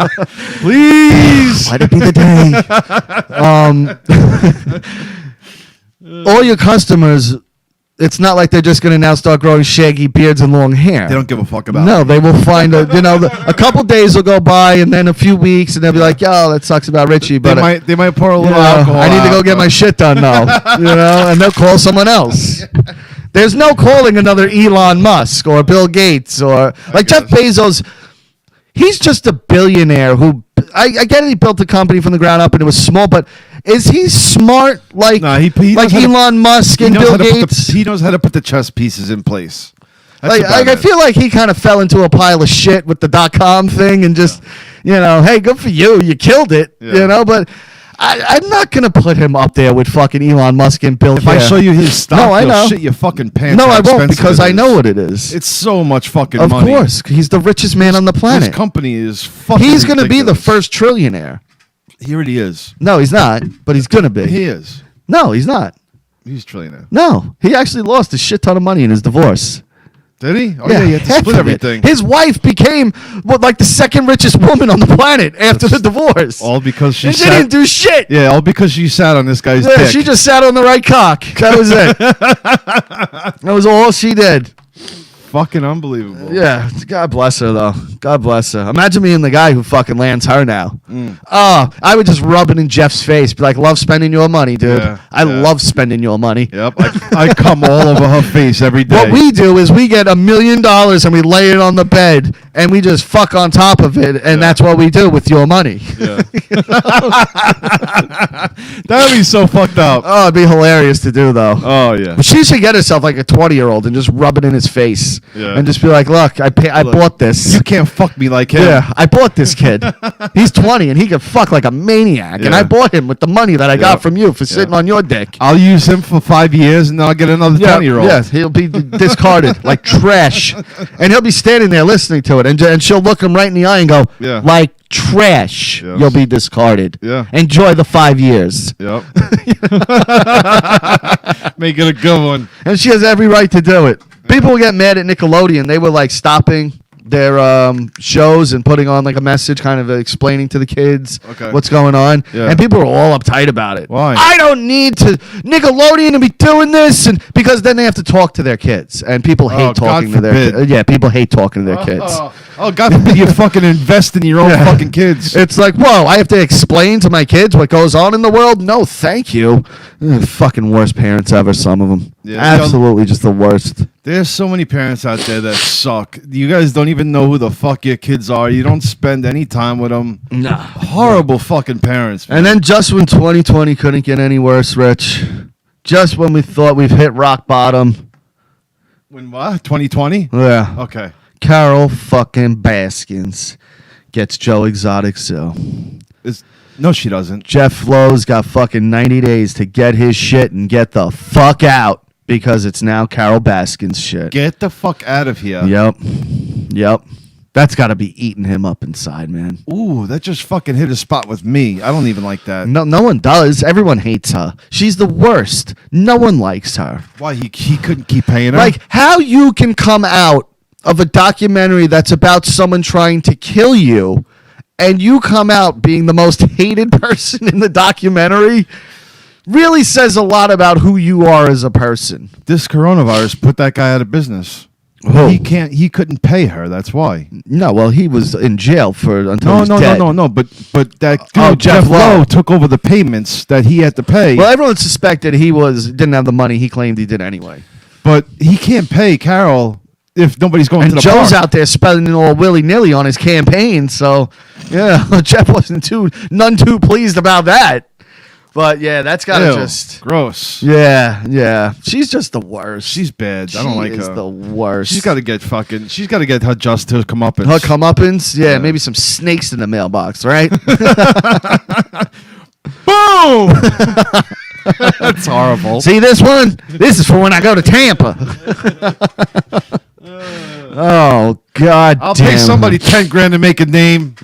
Please. let it be the day. All your customers, it's not like they're just going to now start growing shaggy beards and long hair. They don't give a fuck about No, it. they will find a couple days will go by, and then a few weeks, and they'll be like, "Yo, that sucks about Richie." But They might pour a you little know, alcohol. I need to go out, get my but- shit done now, and they'll call someone else. There's no calling another Elon Musk or Bill Gates or like Jeff Bezos. He's just a billionaire who I get it. He built the company from the ground up and it was small, but is he smart like Nah, he like knows how to- Elon Musk He and knows Bill how to put Gates? he knows how to put the chess pieces in place. That's Like about I it. feel like he kind of fell into a pile of shit with the .com thing and just, hey, good for you, you killed it, Yeah. But I'm not gonna put him up there with fucking Elon Musk and Bill. If I show you his stock, No, I you'll know. shit your fucking pants. No, how I won't expensive because it I is. know what it is. It's so much fucking Of money. course, he's the richest man on the This planet. company is fucking He's gonna be the ridiculous. first trillionaire. He already is. No, he's not, but he's gonna be. He is. No, he's not. He's trillionaire. No, he actually lost a shit ton of money in his divorce. Did he? Oh yeah, he had to half split of it. everything. His wife became like the second richest woman on the planet after the divorce. All because she And she sat. didn't do shit. Yeah, all because she sat on this guy's Yeah, dick. she just sat on the right cock. That was it. That was all she did. Fucking unbelievable. Yeah, God bless her though. God bless her. Imagine being the guy who fucking lands her now. Oh, I would just rub it in Jeff's face, be like, "Love spending your money, dude. Yeah, I yeah. love spending your money." Yep. I come all over her face every day. What we do is we get $1 million and we lay it on the bed and we just fuck on top of it, and that's what we do with your money. Yeah. That'd be so fucked up. Oh, it'd be hilarious to do though. Oh yeah. But she should get herself like a 20-year-old and just rub it in his face Yeah. and just be like, "Look, I Look, bought this. You can't fuck me like him. Yeah, I bought this kid. He's 20 and he can fuck like a maniac, and Yeah. I bought him with the money that I got Yeah. from you for sitting on your dick." I'll use him for 5 years and then I'll get another 20-year-old. Yes, he'll be discarded like trash, and he'll be standing there listening to it, and she'll look him right in the eye and go, Yeah. "Like trash, Yes. you'll be discarded. Yeah. Enjoy the 5 years." Yep. Make it a good one. And she has every right to do it. People get mad at Nickelodeon. They were like stopping their shows and putting on like a message kind of explaining to the kids Okay. what's going on. Yeah. And people were all uptight about it. Why? I don't need to Nickelodeon to be doing this, and because then they have to talk to their kids, and people hate Oh, talking God to their forbid. yeah, people hate talking to their kids. Oh, God forbid you fucking invest in your own Yeah. fucking kids. It's like, whoa, I have to explain to my kids what goes on in the world? No, thank you. Fucking worst parents ever, some of them. Yeah. Absolutely just the worst. There's so many parents out there that suck. You guys don't even know who the fuck your kids are. You don't spend any time with them. Nah. Horrible fucking parents. Man. And then just when 2020 couldn't get any worse, Rich, just when we thought we've hit rock bottom, When what? 2020? yeah, Okay. Carol fucking Baskins gets Joe Exotic Zoo. No, she doesn't. Jeff Lowe's got fucking 90 days to get his shit and get the fuck out because it's now Carol Baskin's shit. Get the fuck out of here. Yep. That's got to be eating him up inside, man. Ooh, that just fucking hit a spot with me. I don't even like that. No one does. Everyone hates her. She's the worst. No one likes her. Why he couldn't keep paying her? Like, how you can come out of a documentary that's about someone trying to kill you, and you come out being the most hated person in the documentary, really says a lot about who you are as a person. this coronavirus put that guy out of business. Who? He couldn't pay her. That's why. No, well, he was in jail until he was dead. No. But that dude, Oh, Jeff Jeff Lowe Lowe took over the payments that he had to pay. Well, everyone suspected he didn't have the money. He claimed he did anyway. But he can't pay Carol if nobody's going And to the Joe's park. out there spelling all willy-nilly on his campaign, so yeah, Jeff wasn't none too pleased about that. But yeah, that's gotta Ew, just gross. yeah. She's just the worst. She's bad. I don't like She is her. the worst. She's got to get her just to come up and her comeuppance. Yeah, maybe some snakes in the mailbox, right? boom. That's horrible. See this one? This is for when I go to Tampa. Oh God! I'll damn. pay somebody 10 grand to make a name.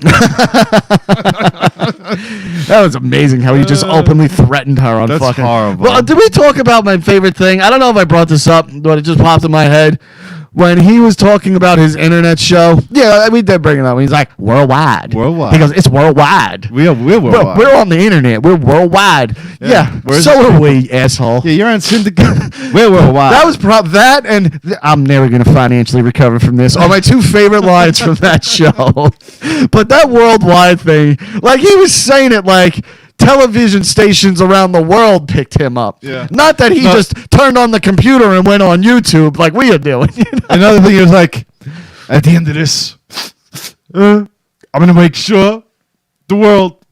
That was amazing how he just openly threatened her on That's fucking. horrible. Well, did we talk about my favorite thing? I don't know if I brought this up, but it just popped in my head. When he was talking about his internet show, yeah, we did bring it up. He's like, worldwide. Worldwide. He goes, it's worldwide. We're worldwide. We're on the internet. We're worldwide. Yeah, Where's- so are we, asshole. Yeah, you're on Syndicate. We're worldwide. That was that, and I'm never going to financially recover from this. Are my two favorite lines from that show. But that worldwide thing, like he was saying it like television stations around the world picked him up. Yeah. Not that he No. just turned on the computer and went on YouTube like we are doing. You know? Another thing is like, at the end of this, I'm gonna make sure the world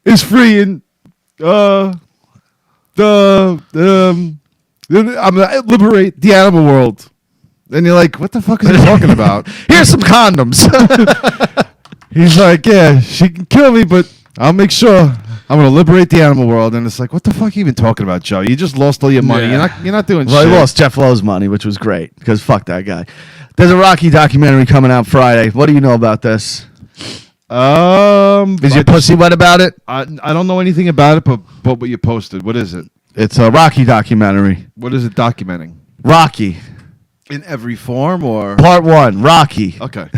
is free and I'm gonna liberate the animal world. And you're like, what the fuck is he talking about? Here's some condoms. He's like, yeah, she can kill me, but I'll make sure I'm gonna liberate the animal world. And it's like, what the fuck are you even talking about, Joe? You just lost all your money. Yeah. You're not doing Well, shit. he lost Jeff Lowe's money, which was great because fuck that guy. There's a Rocky documentary coming out Friday. What do you know about this? Is your pussy wet about it? I don't know anything about it, but what you posted. What is it? It's a Rocky documentary. What is it documenting? Rocky. In every form, or Part 1, Rocky. okay.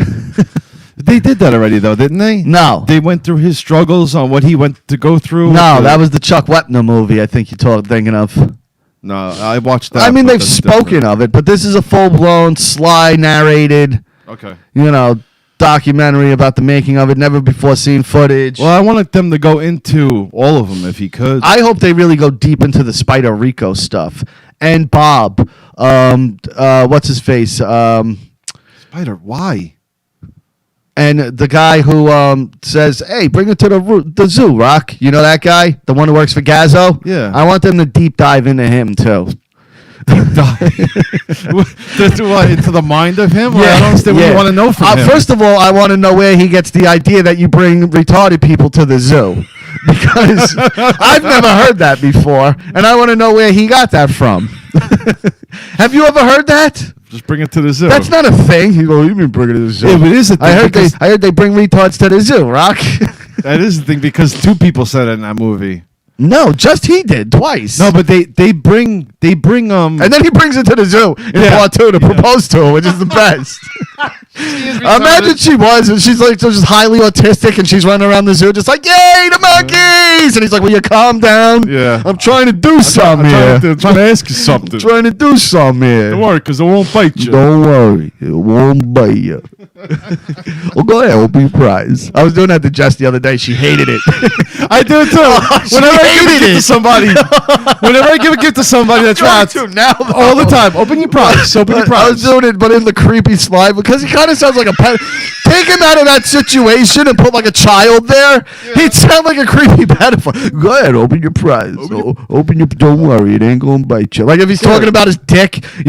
They did that already, though, didn't they? No. They went through his struggles on what he went to go through. No, that was the Chuck Wepner movie I think you're thinking of. No, I watched that. I mean, but they've that's spoken different. of it, but this is a full-blown, sly, narrated, Okay. documentary about the making of it, never before seen footage. Well, I wanted them to go into all of them if he could. I hope they really go deep into the Spider Rico stuff. And Bob, what's his face? Spider, why? And the guy who says, hey, bring it to the zoo, Rock. You know that guy? The one who works for Gazzo? Yeah. I want them to deep dive into him, too. What, into the mind of him? Or I don't understand what you want to know from him. First of all, I want to know where he gets the idea that you bring retarded people to the zoo. Because I've never heard that before, and I want to know where he got that from. Have you ever heard that? Just bring it to the zoo. That's not a thing. You go, you mean bring it to the zoo? Yeah, but it is a thing. I heard they bring retards to the zoo, Rock. That is the thing, because two people said it in that movie. No, just he did twice. No, but they bring and then he brings it to the zoo in Yeah. part 2 to propose to her, which is the best. Imagine she was, and she's like so just highly autistic, and she's running around the zoo just like, yay, the monkeys! And he's like, will you calm down? Yeah. I'm trying to do something here. I'm trying to ask you something. Trying to do something here. Don't worry, because it won't bite you. Don't worry, it won't bite you. Well, go ahead, open your prize. I was doing that to Jess the other day. She hated it. I do it too. Whenever I give a gift to somebody, whenever I give a gift to somebody that's Trying right, to now, though. all the time. Open your prize. Open your I was prize. doing it, but in the creepy slide because he kind of sounds like a pet. Take him out of that situation and put like a child there. He'd sound like a creepy pedophile. Go ahead, open your prize. Open your. Don't worry, it ain't gonna bite you. Like if he's talking about his dick, hey,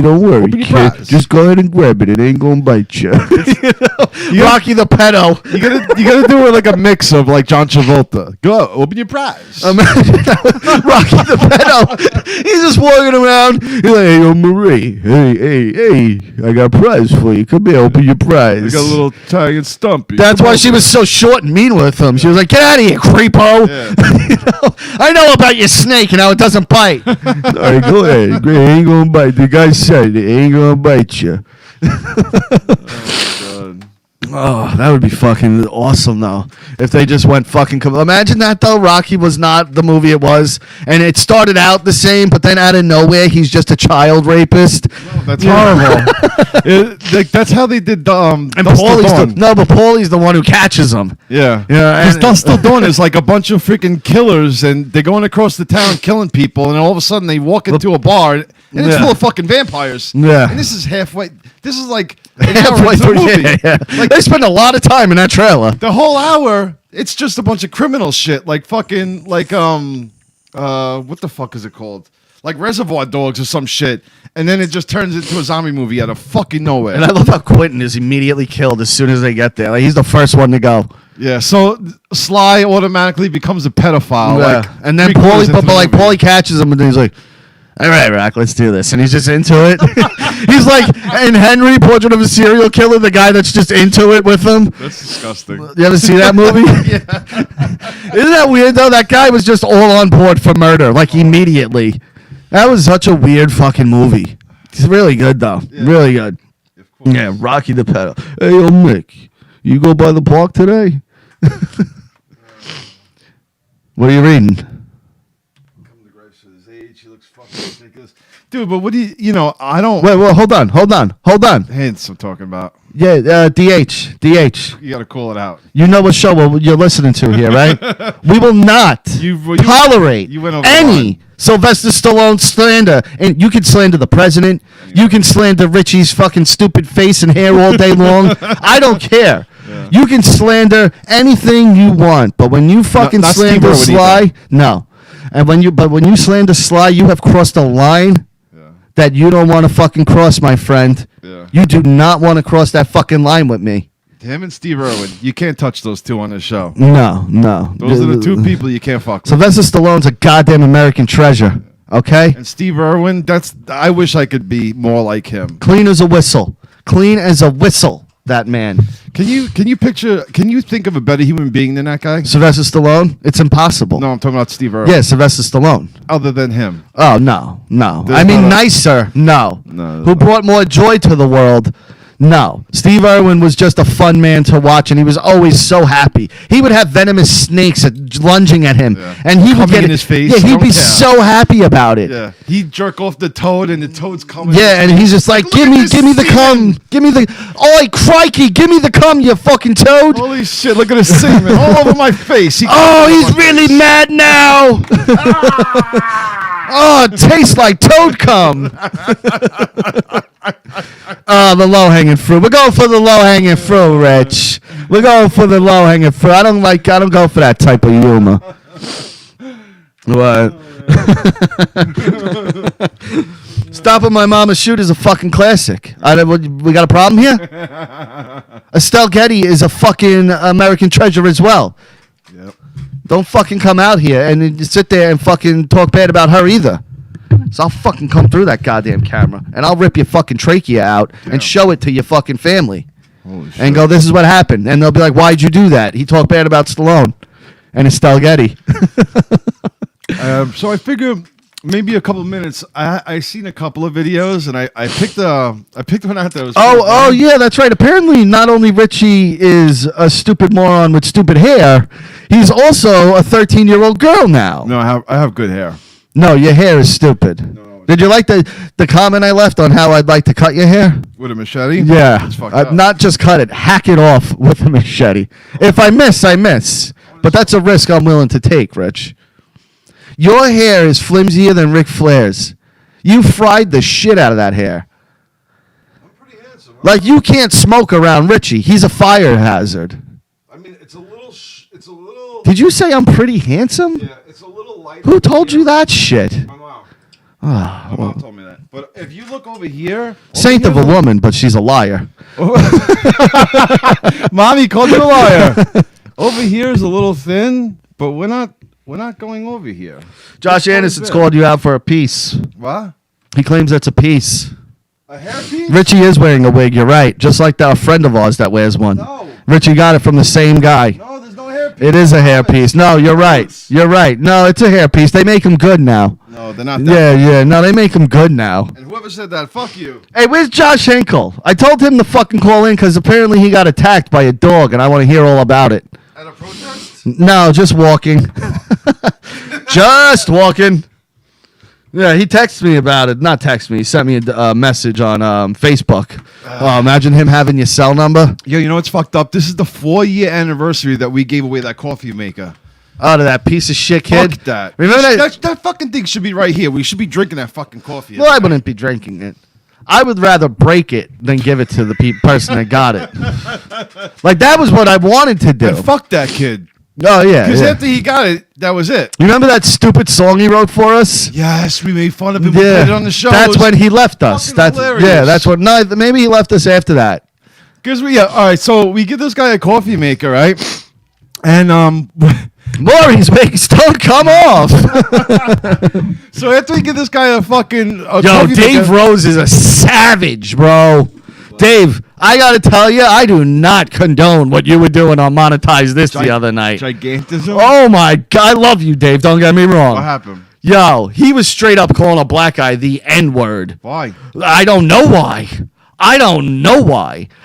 don't worry, Open your kid. prize. Just go ahead and grab it. It ain't gonna bite you. Rocky the pedo. You gotta do it like a mix of like John Travolta. Go open your prize. Imagine Rocky the pedo. He's just walking around. He's like, hey, yo, Marie. Hey, I got a prize for you. Come here, open your prize. I got a little Italian stumpy. That's why she was so short and mean with him. She was like, get out of here, creepo. Yeah. I know about your snake and how it doesn't bite. All right, go ahead. It ain't going to bite. The guy said it ain't going to bite you. Oh, that would be fucking awesome, though. If they just went fucking... Imagine that, though. Rocky was not the movie it was. And it started out the same, but then out of nowhere, he's just a child rapist. No, that's horrible. That's how they did And Dust Till Paulie's Dawn. but Paulie's the one who catches him. Yeah. Yeah, Because and- Dust Till Dawn is like a bunch of freaking killers, and they're going across the town killing people, and all of a sudden they walk into a bar, and it's Yeah. full of fucking vampires. Yeah. And this is halfway. This is like an hour Halfway into the through, movie. yeah. Like They spend a lot of time in that trailer. the whole hour, it's just a bunch of criminal shit, like fucking what the fuck is it called? Like Reservoir Dogs or some shit, and then it just turns into a zombie movie out of fucking nowhere. And I love how Quentin is immediately killed as soon as they get there. Like, he's the first one to go. Yeah, so Sly automatically becomes a pedophile. Yeah. Like, And then 3/4 Paulie, into but the like movie. Paulie catches him, and then he's like, "All right, Rock, let's do this." And he's just into it. He's like in Henry, Portrait of a Serial Killer, the guy that's just into it with him. That's disgusting. You ever see that movie? Yeah. Isn't that weird though? That guy was just all on board for murder, like immediately. That was such a weird fucking movie. It's really good though. Really good. Yeah, Rocky the Pedo. Hey, yo, Mick, you go by the park today? What are you reading? He looks fucking ridiculous. Dude, but what do I don't... Wait, hold on. Hence I'm talking about. Yeah, DH. You got to call it out. You know what show you're listening to here, right? We will not tolerate you went over the any line. Sylvester Stallone slander. And you can slander the president. You can slander Richie's fucking stupid face and hair all day long. I don't care. Yeah. You can slander anything you want, but when you fucking not Steve slander Irwin Sly, either. no. And when you slander Sly, you have crossed a line that you don't want to fucking cross, my friend. Yeah. You do not want to cross that fucking line with me. Him and Steve Irwin. You can't touch those two on this show. No. Those are the two people you can't fuck with. Sylvester Stallone's a goddamn American treasure. Okay? And Steve Irwin, I wish I could be more like him. Clean as a whistle. Clean as a whistle, that man. Can you think of a better human being than that guy? Sylvester Stallone? It's impossible. No, I'm talking about Steve Irwin. Yeah, Sylvester Stallone. Other than him. Oh, no. There's I mean, not a- nicer. No. No. Who brought more joy to the world? No. Steve Irwin was just a fun man to watch, and he was always so happy. He would have venomous snakes lunging at him, Yeah. and he would Coming get in his face, Yeah, he'd don't be care. so happy about it. Yeah. He'd jerk off the toad and the toad's coming. Yeah, and he's just like, Look give at me this the cum, semen." give me the, oi, crikey, give me the cum, you fucking toad. Holy shit, look at his semen all over my face. Oh, he's really mad now. Oh, it tastes like toad cum. Oh, the low-hanging fruit. We're going for the low-hanging fruit, Rich. We're going for the low-hanging fruit. I don't go for that type of humor. What? Stopping My Mama's Shoot is a fucking classic. We got a problem here? Estelle Getty is a fucking American treasure as well. Yep. Don't fucking come out here and then sit there and fucking talk bad about her either. So I'll fucking come through that goddamn camera and I'll rip your fucking trachea out and show it to your fucking family. Holy shit. And go, this is what happened. And they'll be like, why'd you do that? He talked bad about Stallone and Estelle Getty. So I figure maybe a couple minutes. I seen a couple of videos and I picked one out that was Oh, yeah, that's right. Apparently, not only Richie is a stupid moron with stupid hair, he's also a 13-year-old girl now. No, I have good hair. No, your hair is stupid. No. Did you like the comment I left on how I'd like to cut your hair? With a machete? Yeah. It's fucked up. Not just cut it, hack it off with a machete. If I miss, I miss. But that's a risk I'm willing to take, Rich. Your hair is flimsier than Ric Flair's. You fried the shit out of that hair. I'm pretty handsome. Like, you can't smoke around Richie. He's a fire hazard. I mean, it's a little. Did you say I'm pretty handsome? Yeah, it's a little light. Who told you that shit? My mom. Ah, My mom told me that. But if you look over here, saint of a woman, but she's a liar. Mommy called you a liar. Over here is a little thin, but we're not going over here. Josh Anderson's called you out for a piece. What? He claims that's a piece. A hairpiece? Richie is wearing a wig, you're right. Just like a friend of ours that wears one. No. Richie got it from the same guy. No, there's no hairpiece. hairpiece. It is a hairpiece. No, you're right. You're right. No, it's a hairpiece. They make them good now. No, they're not. That Yeah. No, they make them good now. And whoever said that, fuck you. Hey, where's Josh Henkel? I told him to fucking call in because apparently he got attacked by a dog, and I want to hear all about it. At a protest? No, just walking. Just walking. Yeah, he texted me about it. Not text me. He sent me a message on Facebook. Imagine him having your cell number. Yo, you know what's fucked up? This is the 4-year anniversary that we gave away that coffee maker. Oh, to that piece of shit kid. Fuck that. Remember that? That fucking thing should be right here. We should be drinking that fucking coffee. Well, I wouldn't be drinking it. I would rather break it than give it to the person that got it. Like, that was what I wanted to do. And fuck that kid. Oh, yeah. Because yeah. after he got it, that was it. You remember that stupid song he wrote for us? Yes, we made fun of him. We played it on the show. That's when he left us. fucking That's hilarious. yeah. That's what. No, maybe he left us after that. Because all right, so we give this guy a coffee maker, right? And Maurice makes don't come off. so after we give this guy a fucking Yo, coffee Dave maker, Rose is a savage, bro. Dave, I gotta tell you, I do not condone what you were doing on Monetize This the other night. gigantism. Oh my God, I love you, Dave. Don't get me wrong. What happened? Yo, he was straight up calling a black guy the N-word. Why? I don't know why.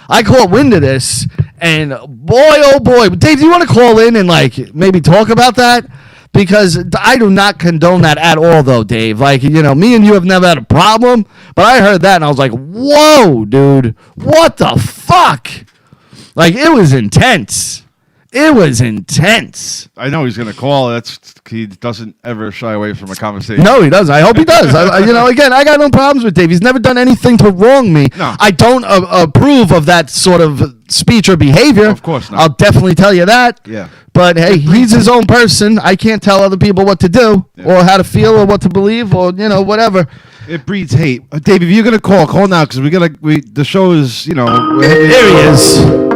I caught wind of this, and boy, oh boy. Dave, do you want to call in and, like, maybe talk about that? Because I do not condone that at all, though, Dave. Like, you know, me and you have never had a problem, but I heard that, and I was like, whoa, dude. What the fuck? Like, it was intense. It was intense. I know he's gonna call. He doesn't ever shy away from a conversation. No, he doesn't. I hope he does. Again, I got no problems with Dave. He's never done anything to wrong me. No. I don't approve of that sort of speech or behavior. Of course not. I'll definitely tell you that. Yeah. But hey, he's his own person. I can't tell other people what to do or how to feel or what to believe or whatever. It breeds hate. Dave, if you're gonna call now because the show is There he is.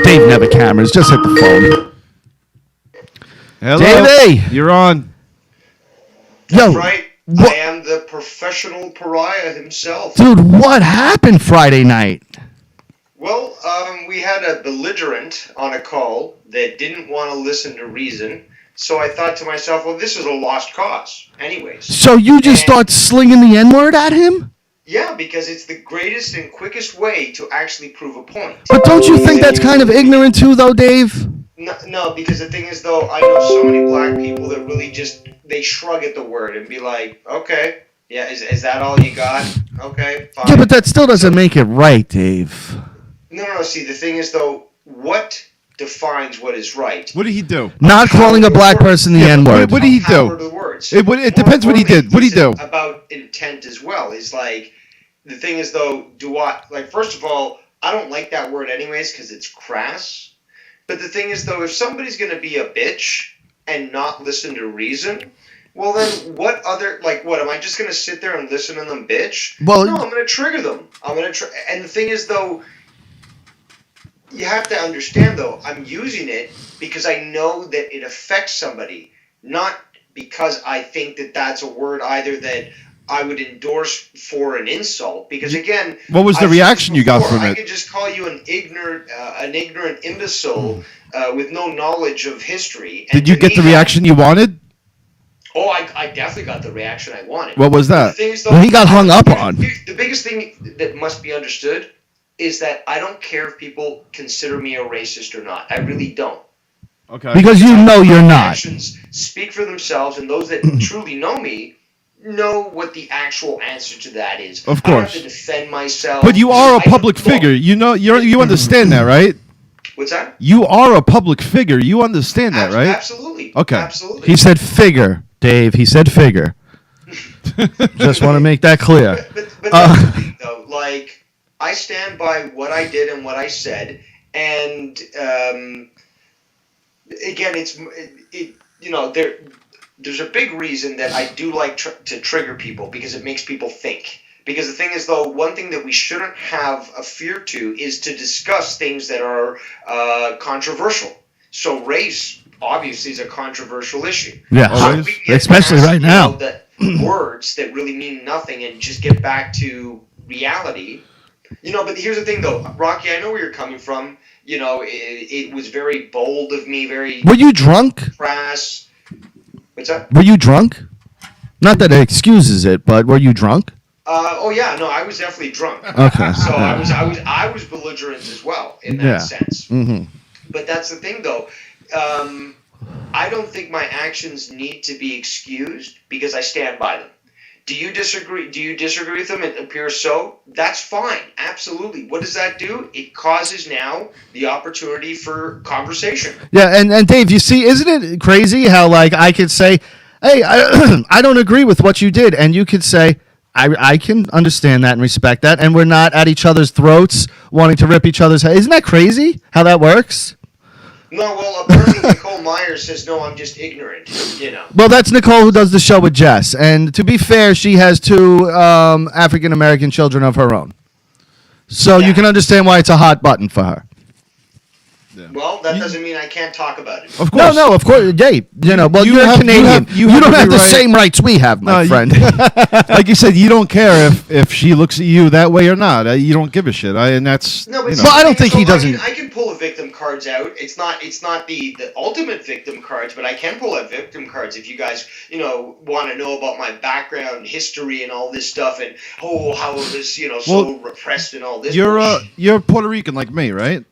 Dave never cameras. Just hit the phone. Hello, Davey! You're on. Yo, Right? what- I am the professional pariah himself. dude, what happened Friday night? Well, we had a belligerent on a call that didn't want to listen to reason. So I thought to myself, well, this is a lost cause. Anyways. So you just start slinging the N-word at him? Yeah, because it's the greatest and quickest way to actually prove a point. But don't you think that's kind of ignorant too, though, Dave? No, because the thing is, though, I know so many black people that really just, they shrug at the word and be like, okay, yeah, is that all you got? Okay, fine. Yeah, but that still doesn't make it right, Dave. No, see, the thing is, though, what defines what is right? What did he do? Not calling a black person the N-word. What did he Power do? to the words. It depends what he did. What did he do? About intent as well. Is like, the thing is, though, first of all, I don't like that word anyways because it's crass. But the thing is, though, if somebody's going to be a bitch and not listen to reason, well, then what am I just going to sit there and listen to them bitch? Well, no, I'm going to trigger them. And the thing is, though, you have to understand, though, I'm using it because I know that it affects somebody, not because I think that that's a word either that I would endorse for an insult. Because again, What was the I've said reaction this you got before, from I it? could just call you an ignorant imbecile with no knowledge of history. And Did you to get me, the reaction you wanted? Oh, I definitely got the reaction I wanted. What was The that? thing is, though, Well, he got hung up on. The biggest thing that must be understood is that I don't care if people consider me a racist or not. I really don't. Okay. Because you know you're My not. actions speak for themselves, and those that truly know me know what the actual answer to that is. Of I don't course. have to defend myself. But you are a I- public look, figure. You understand that, right? What's that? You are a public figure. You understand that, right? Absolutely. Okay. Absolutely. He said figure, Dave. He said figure. Just want to make that clear. But that's the thing, though. Like, I stand by what I did and what I said, and again, there's a big reason that I do like to trigger people because it makes people think. Because the thing is, though, one thing that we shouldn't have a fear to is to discuss things that are controversial. So race, obviously, is a controversial issue. Yeah, Always. We get especially past, right now. The words that really mean nothing and just get back to reality. But here's the thing, though. Rocky, I know where you're coming from. it was very bold of me, very Were you drunk? crass. What's that? Were you drunk? Not that it excuses it, but were you drunk? Oh yeah, no, I was definitely drunk. Okay. So I was belligerent as well in that Yeah. sense. Mm-hmm. But that's the thing, though. I don't think my actions need to be excused because I stand by them. Do you disagree? Do you disagree with them? It appears so. That's fine. Absolutely. What does that do? It causes now the opportunity for conversation. Yeah, and Dave, you see, isn't it crazy how like I could say, hey, I don't agree with what you did, and you could say, I can understand that and respect that, and we're not at each other's throats wanting to rip each other's head. Isn't that crazy how that works? No, well, apparently Nicole Myers says, no, I'm just ignorant, Well, that's Nicole who does the show with Jess, and to be fair, she has 2 African-American children of her own. So you can understand why it's a hot button for her. Well, that doesn't mean I can't talk about it. Of course. No, of course, Dave. Well, You you're have- you Canadian. have- you You have don't have every the right- same rights we have, my No, friend. like you said, you don't care if she looks at you that way or not. You don't give a shit. And that's No, but Well, I don't think he so doesn't- I can pull a victim cards out. It's not the ultimate victim cards, but I can pull out victim cards if you guys want to know about my background, history, and all this stuff, and how it was so repressed and all this. bullshit. you're Puerto Rican like me, right?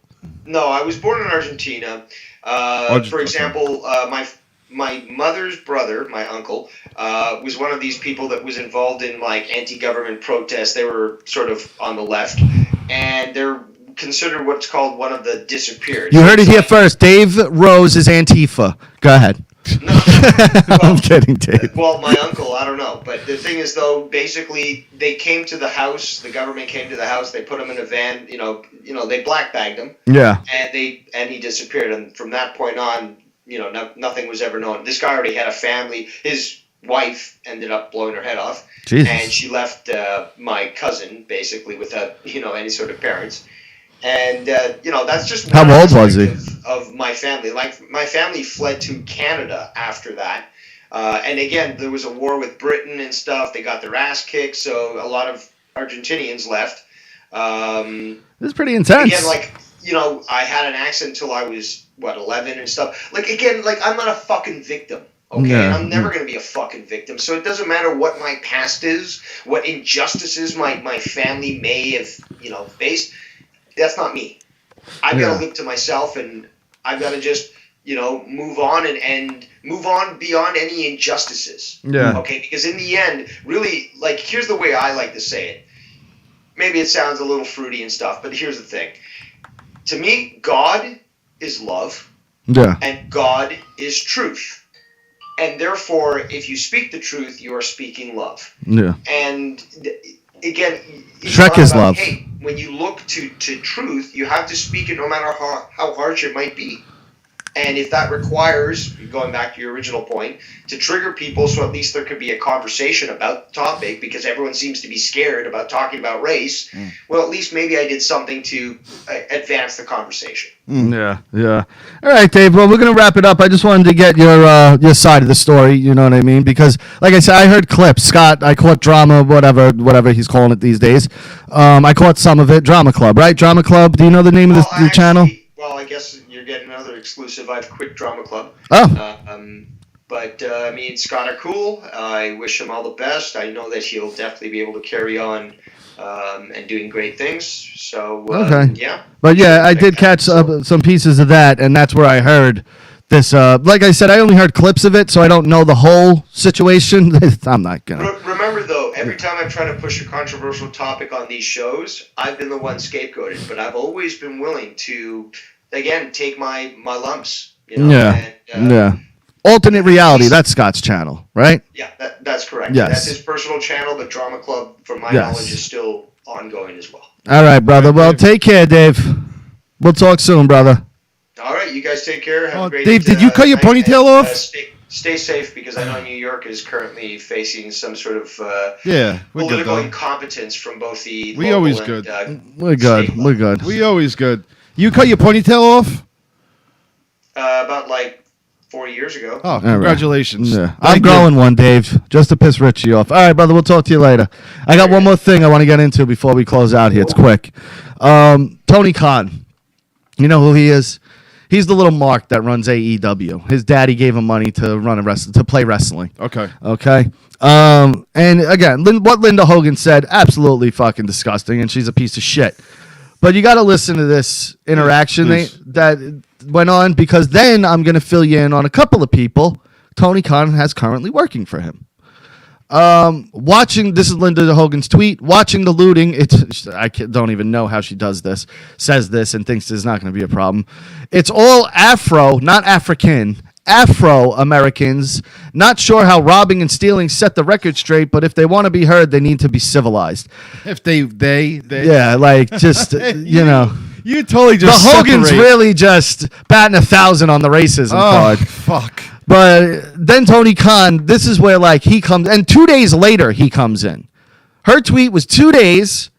No, I was born in Argentina. For example, my mother's brother, my uncle, was one of these people that was involved in like anti-government protests. They were sort of on the left, and they're considered what's called one of the disappeared. You heard it It's here like- first. Dave Rose is Antifa. Go ahead. No, I'm kidding, Dave. well, my uncle, I don't know. But the thing is, though, basically, they came to the house. The government came to the house. They put him in a van. They black bagged him, Yeah. and he disappeared. And from that point on, nothing was ever known. This guy already had a family. His wife ended up blowing her head off, Jesus. and she left my cousin basically without any sort of parents. And that's just How one old was aspect he? of my family. Like my family fled to Canada after that, and again there was a war with Britain and stuff. They got their ass kicked, so a lot of Argentinians left. This is pretty intense. Again, I had an accent until I was 11 and stuff. I'm not a fucking victim. Okay, Yeah. and I'm never going to be a fucking victim. So it doesn't matter what my past is, what injustices my family may have faced. That's not me. I've got to live to myself, and I've got to just move on and move on beyond any injustices. Yeah. Okay, because in the end, really, here's the way I like to say it. Maybe it sounds a little fruity and stuff, but here's the thing. To me, God is love, Yeah. and God is truth. And therefore, if you speak the truth, you are speaking love. Yeah. And again, it's Shrek not is about love. hate. When you look to truth, you have to speak it no matter how harsh it might be. And if that requires, going back to your original point, to trigger people so at least there could be a conversation about the topic because everyone seems to be scared about talking about race, well, at least maybe I did something to advance the conversation. Yeah, yeah. All right, Dave. Well, we're gonna wrap it up. I just wanted to get your side of the story. You know what I mean? Because, like I said, I heard clips. Scott, I caught drama, whatever he's calling it these days. I caught some of it. Drama Club, right? Drama Club. Do you know the name of the channel? Well, I guess you're getting another exclusive. I've quit Drama Club. Oh, But Scott are cool. I wish him all the best. I know that he'll definitely be able to carry on and doing great things. So Okay. yeah. but yeah, I did catch some pieces of that, and that's where I heard this. Like I said, I only heard clips of it, so I don't know the whole situation. I'm not gonna. Remember though, every time I've tried to push a controversial topic on these shows, I've been the one scapegoated. But I've always been willing to, again, take my lumps. Yeah, and, yeah. Alternate reality. That's Scott's channel, right? Yeah, that's correct. Yes. That's his personal channel, but Drama Club, from my Yes. knowledge, is still ongoing as well. All right, brother. Well, take care, Dave. We'll talk soon, brother. All right, you guys take care. Have a great Dave, did you cut your night, ponytail and, off? Stay safe because I know New York is currently facing some sort of Yeah, we're good political though. incompetence from both the We local always and, good. We're good. state We're good. We always good. You cut your ponytail off? about 4 years ago. Oh, congratulations. Yeah. Thank I'm you. growing one, Dave, just to piss Richie off. All right, brother. We'll talk to you later. I got one more thing I want to get into before we close out here. It's quick. Tony Khan. You know who he is? He's the little Mark that runs AEW. His daddy gave him money to play wrestling. Okay. Okay. And again, what Linda Hogan said, absolutely fucking disgusting, and she's a piece of shit. But you got to listen to this interaction that went on, because then I'm going to fill you in on a couple of people Tony Khan has currently working for him. Watching, this is Linda Hogan's tweet, watching the looting, don't even know how she does this, says this and thinks there's not going to be a problem. It's all Afro, not African, Afro-Americans, not sure how robbing and stealing set the record straight, but if they want to be heard, they need to be civilized. If they Yeah, like, just, you know. You totally just The Hogan's separate. really just batting 1,000 on the racism card. Fuck. But then Tony Khan, this is where, like, he comes, and 2 days later he comes in. Her tweet was 2 days,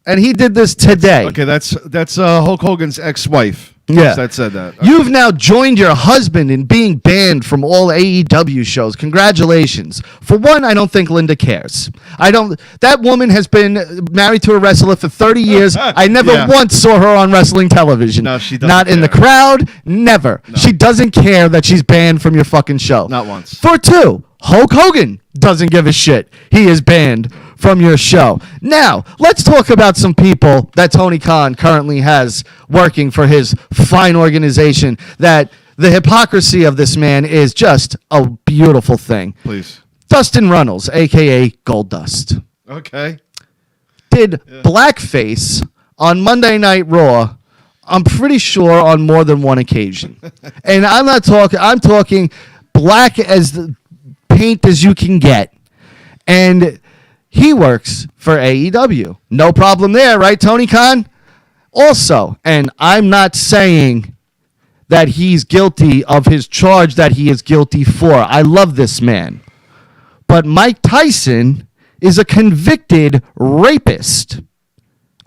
and he did this today. Okay, that's Hulk Hogan's ex-wife. Yeah. That said that. Okay. You've now joined your husband in being banned from all AEW shows. Congratulations. For one, I don't think Linda cares. That woman has been married to a wrestler for 30 years. I never once saw her on wrestling television. No, she doesn't Not in the care. crowd. Never. No. She doesn't care that she's banned from your fucking show. Not once. For two, Hulk Hogan doesn't give a shit. He is banned from your show. Now, let's talk about some people that Tony Khan currently has working for his fine organization, that the hypocrisy of this man is just a beautiful thing. Please. Dustin Runnels, a.k.a. Goldust, Okay. did blackface on Monday Night Raw, I'm pretty sure on more than one occasion. And I'm talking black as the paint as you can get. And he works for AEW. No problem there, right, Tony Khan? Also, and I'm not saying that he's guilty of his charge that he is guilty for. I love this man. But Mike Tyson is a convicted rapist.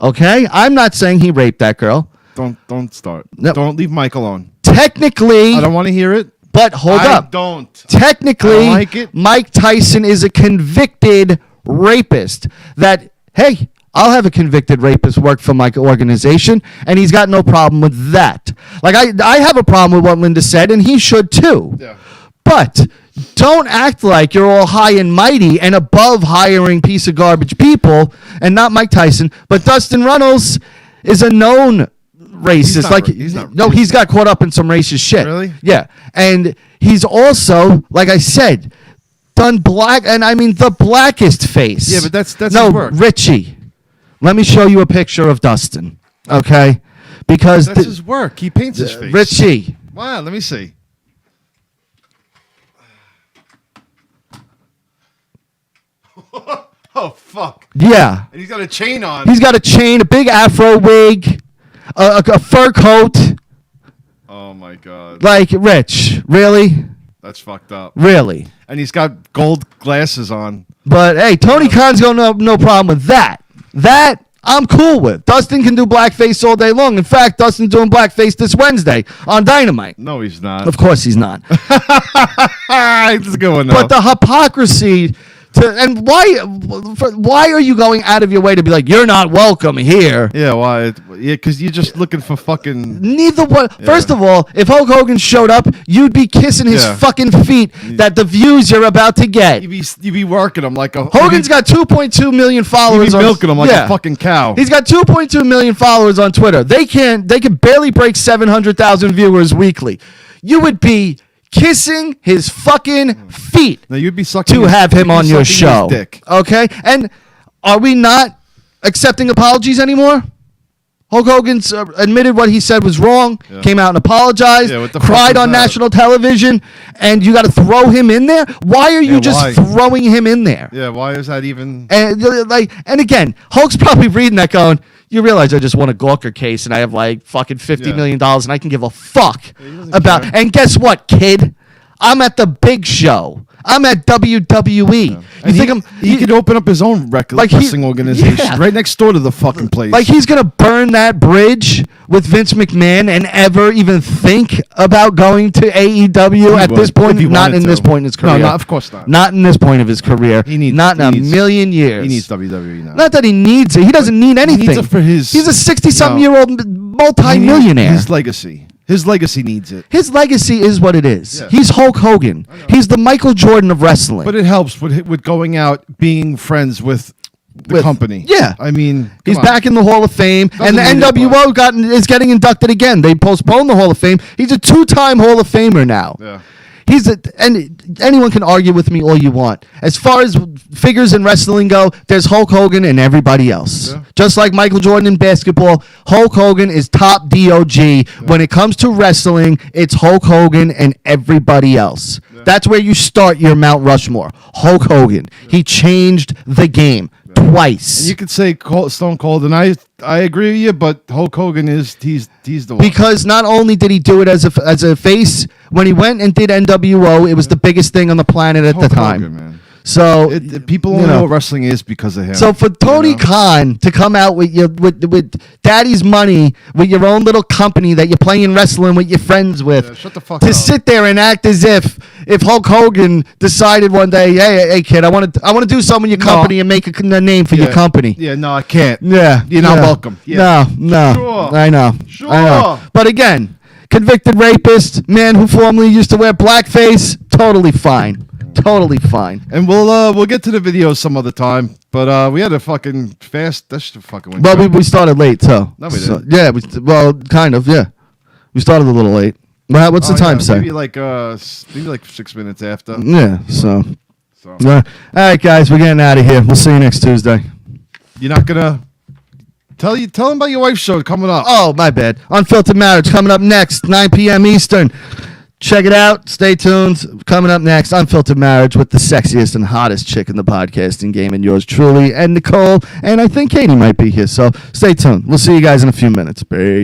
Okay? I'm not saying he raped that girl. Don't start. No. Don't leave Mike alone. Technically, I don't want to hear it. but hold up. Don't. Technically, I don't like it. Mike Tyson is a convicted rapist. That, hey, I'll have a convicted rapist work for my organization, and he's got no problem with that. Like, I have a problem with what Linda said, and he should too. Yeah. But don't act like you're all high and mighty and above hiring piece of garbage people, and not Mike Tyson, but Dustin Runnels is a known racist. He's got caught up in some racist shit. Really? Yeah. And he's also, like I said, done black, and I mean the blackest face. Yeah, but that's no, his work. Richie. Let me show you a picture of Dustin, okay? Because That's his work. He paints his face. Richie. Wow, let me see. Oh, fuck. Yeah. And he's got a chain on. He's got a chain, a big afro wig, a fur coat. Oh, my God. Like, Rich, really? That's fucked up. Really? And he's got gold glasses on. But, hey, Tony Khan's got no problem with that. That, I'm cool with. Dustin can do blackface all day long. In fact, Dustin's doing blackface this Wednesday on Dynamite. No, he's not. Of course he's not. It's a good one, though. But the hypocrisy... and why are you going out of your way to be like, you're not welcome here? Yeah, why? Yeah, because you're just looking for fucking... Neither one. Yeah. First of all, if Hulk Hogan showed up, you'd be kissing his fucking feet that the views you're about to get. You'd be working him like a... Hogan's got 2.2 million followers. You'd be milking him like a fucking cow. He's got 2.2 million followers on Twitter. They can barely break 700,000 viewers weekly. You would be kissing his fucking feet. Now you'd be sucking to have him on your show. Dick. Okay? And are we not accepting apologies anymore? Hulk Hogan's admitted what he said was wrong, came out and apologized, cried on national television, and you got to throw him in there? Why are you just throwing him in there? Yeah, why is that even... And again, Hulk's probably reading that going, you realize I just won a Gawker case and I have like fucking $50 million and I can give a fuck about... And guess what, kid? I'm at the big show. I'm at WWE. Yeah. You think he could open up his own wrestling organization right next door to the fucking place. Like he's gonna burn that bridge with Vince McMahon and ever even think about going to AEW at this point? Not in this point in his career. No, of course not. Not in this point of his career. Not in a million years. He needs WWE now. Not that he needs it. He doesn't need anything. He needs it for his... He's a 60-something-year-old multi-millionaire. His legacy. His legacy needs it. His legacy is what it is. Yeah. He's Hulk Hogan. He's the Michael Jordan of wrestling. But it helps with going out, being friends with the company. Yeah. I mean, he's come on. back in the Hall of Fame, and the Doesn't mean NWO is getting inducted again. They postponed the Hall of Fame. He's a 2-time Hall of Famer now. Yeah. And anyone can argue with me all you want. As far as figures in wrestling go, there's Hulk Hogan and everybody else. Yeah. Just like Michael Jordan in basketball, Hulk Hogan is top DOG. Yeah. When it comes to wrestling, it's Hulk Hogan and everybody else. Yeah. That's where you start your Mount Rushmore. Hulk Hogan. Yeah. He changed the game. Twice. And you could say Stone Cold, and I agree with you, but Hulk Hogan he's the one. Because not only did he do it as a face, when he went and did NWO, it was the biggest thing on the planet at Hulk the time. Hogan, man. So people only know what wrestling is because of him. So for Tony Khan to come out with daddy's money, with your own little company that you're playing wrestling with your friends with, shut the fuck to up. sit there and act as if Hulk Hogan decided one day, hey kid, I want to do something in your company and make a name for your company. Yeah, no, I can't. Yeah, you're not welcome. Yeah. No, Sure. I know. Sure. I know. But again, convicted rapist, man who formerly used to wear blackface, totally fine. Totally fine. And we'll get to the video some other time. But we had a fucking fast. That should fucking went. Well, we started late, so. No, we didn't. Yeah, kind of, yeah. We started a little late. Well, what's the time say? Maybe like 6 minutes after. Yeah, so. All right, guys, we're getting out of here. We'll see you next Tuesday. You're not gonna tell them about your wife's show coming up. Oh, my bad. Unfiltered Marriage coming up next, 9 p.m. Eastern. Check it out. Stay tuned. Coming up next, Unfiltered Marriage with the sexiest and hottest chick in the podcasting game, and yours truly, and Nicole, and I think Katie might be here. So stay tuned. We'll see you guys in a few minutes. Peace.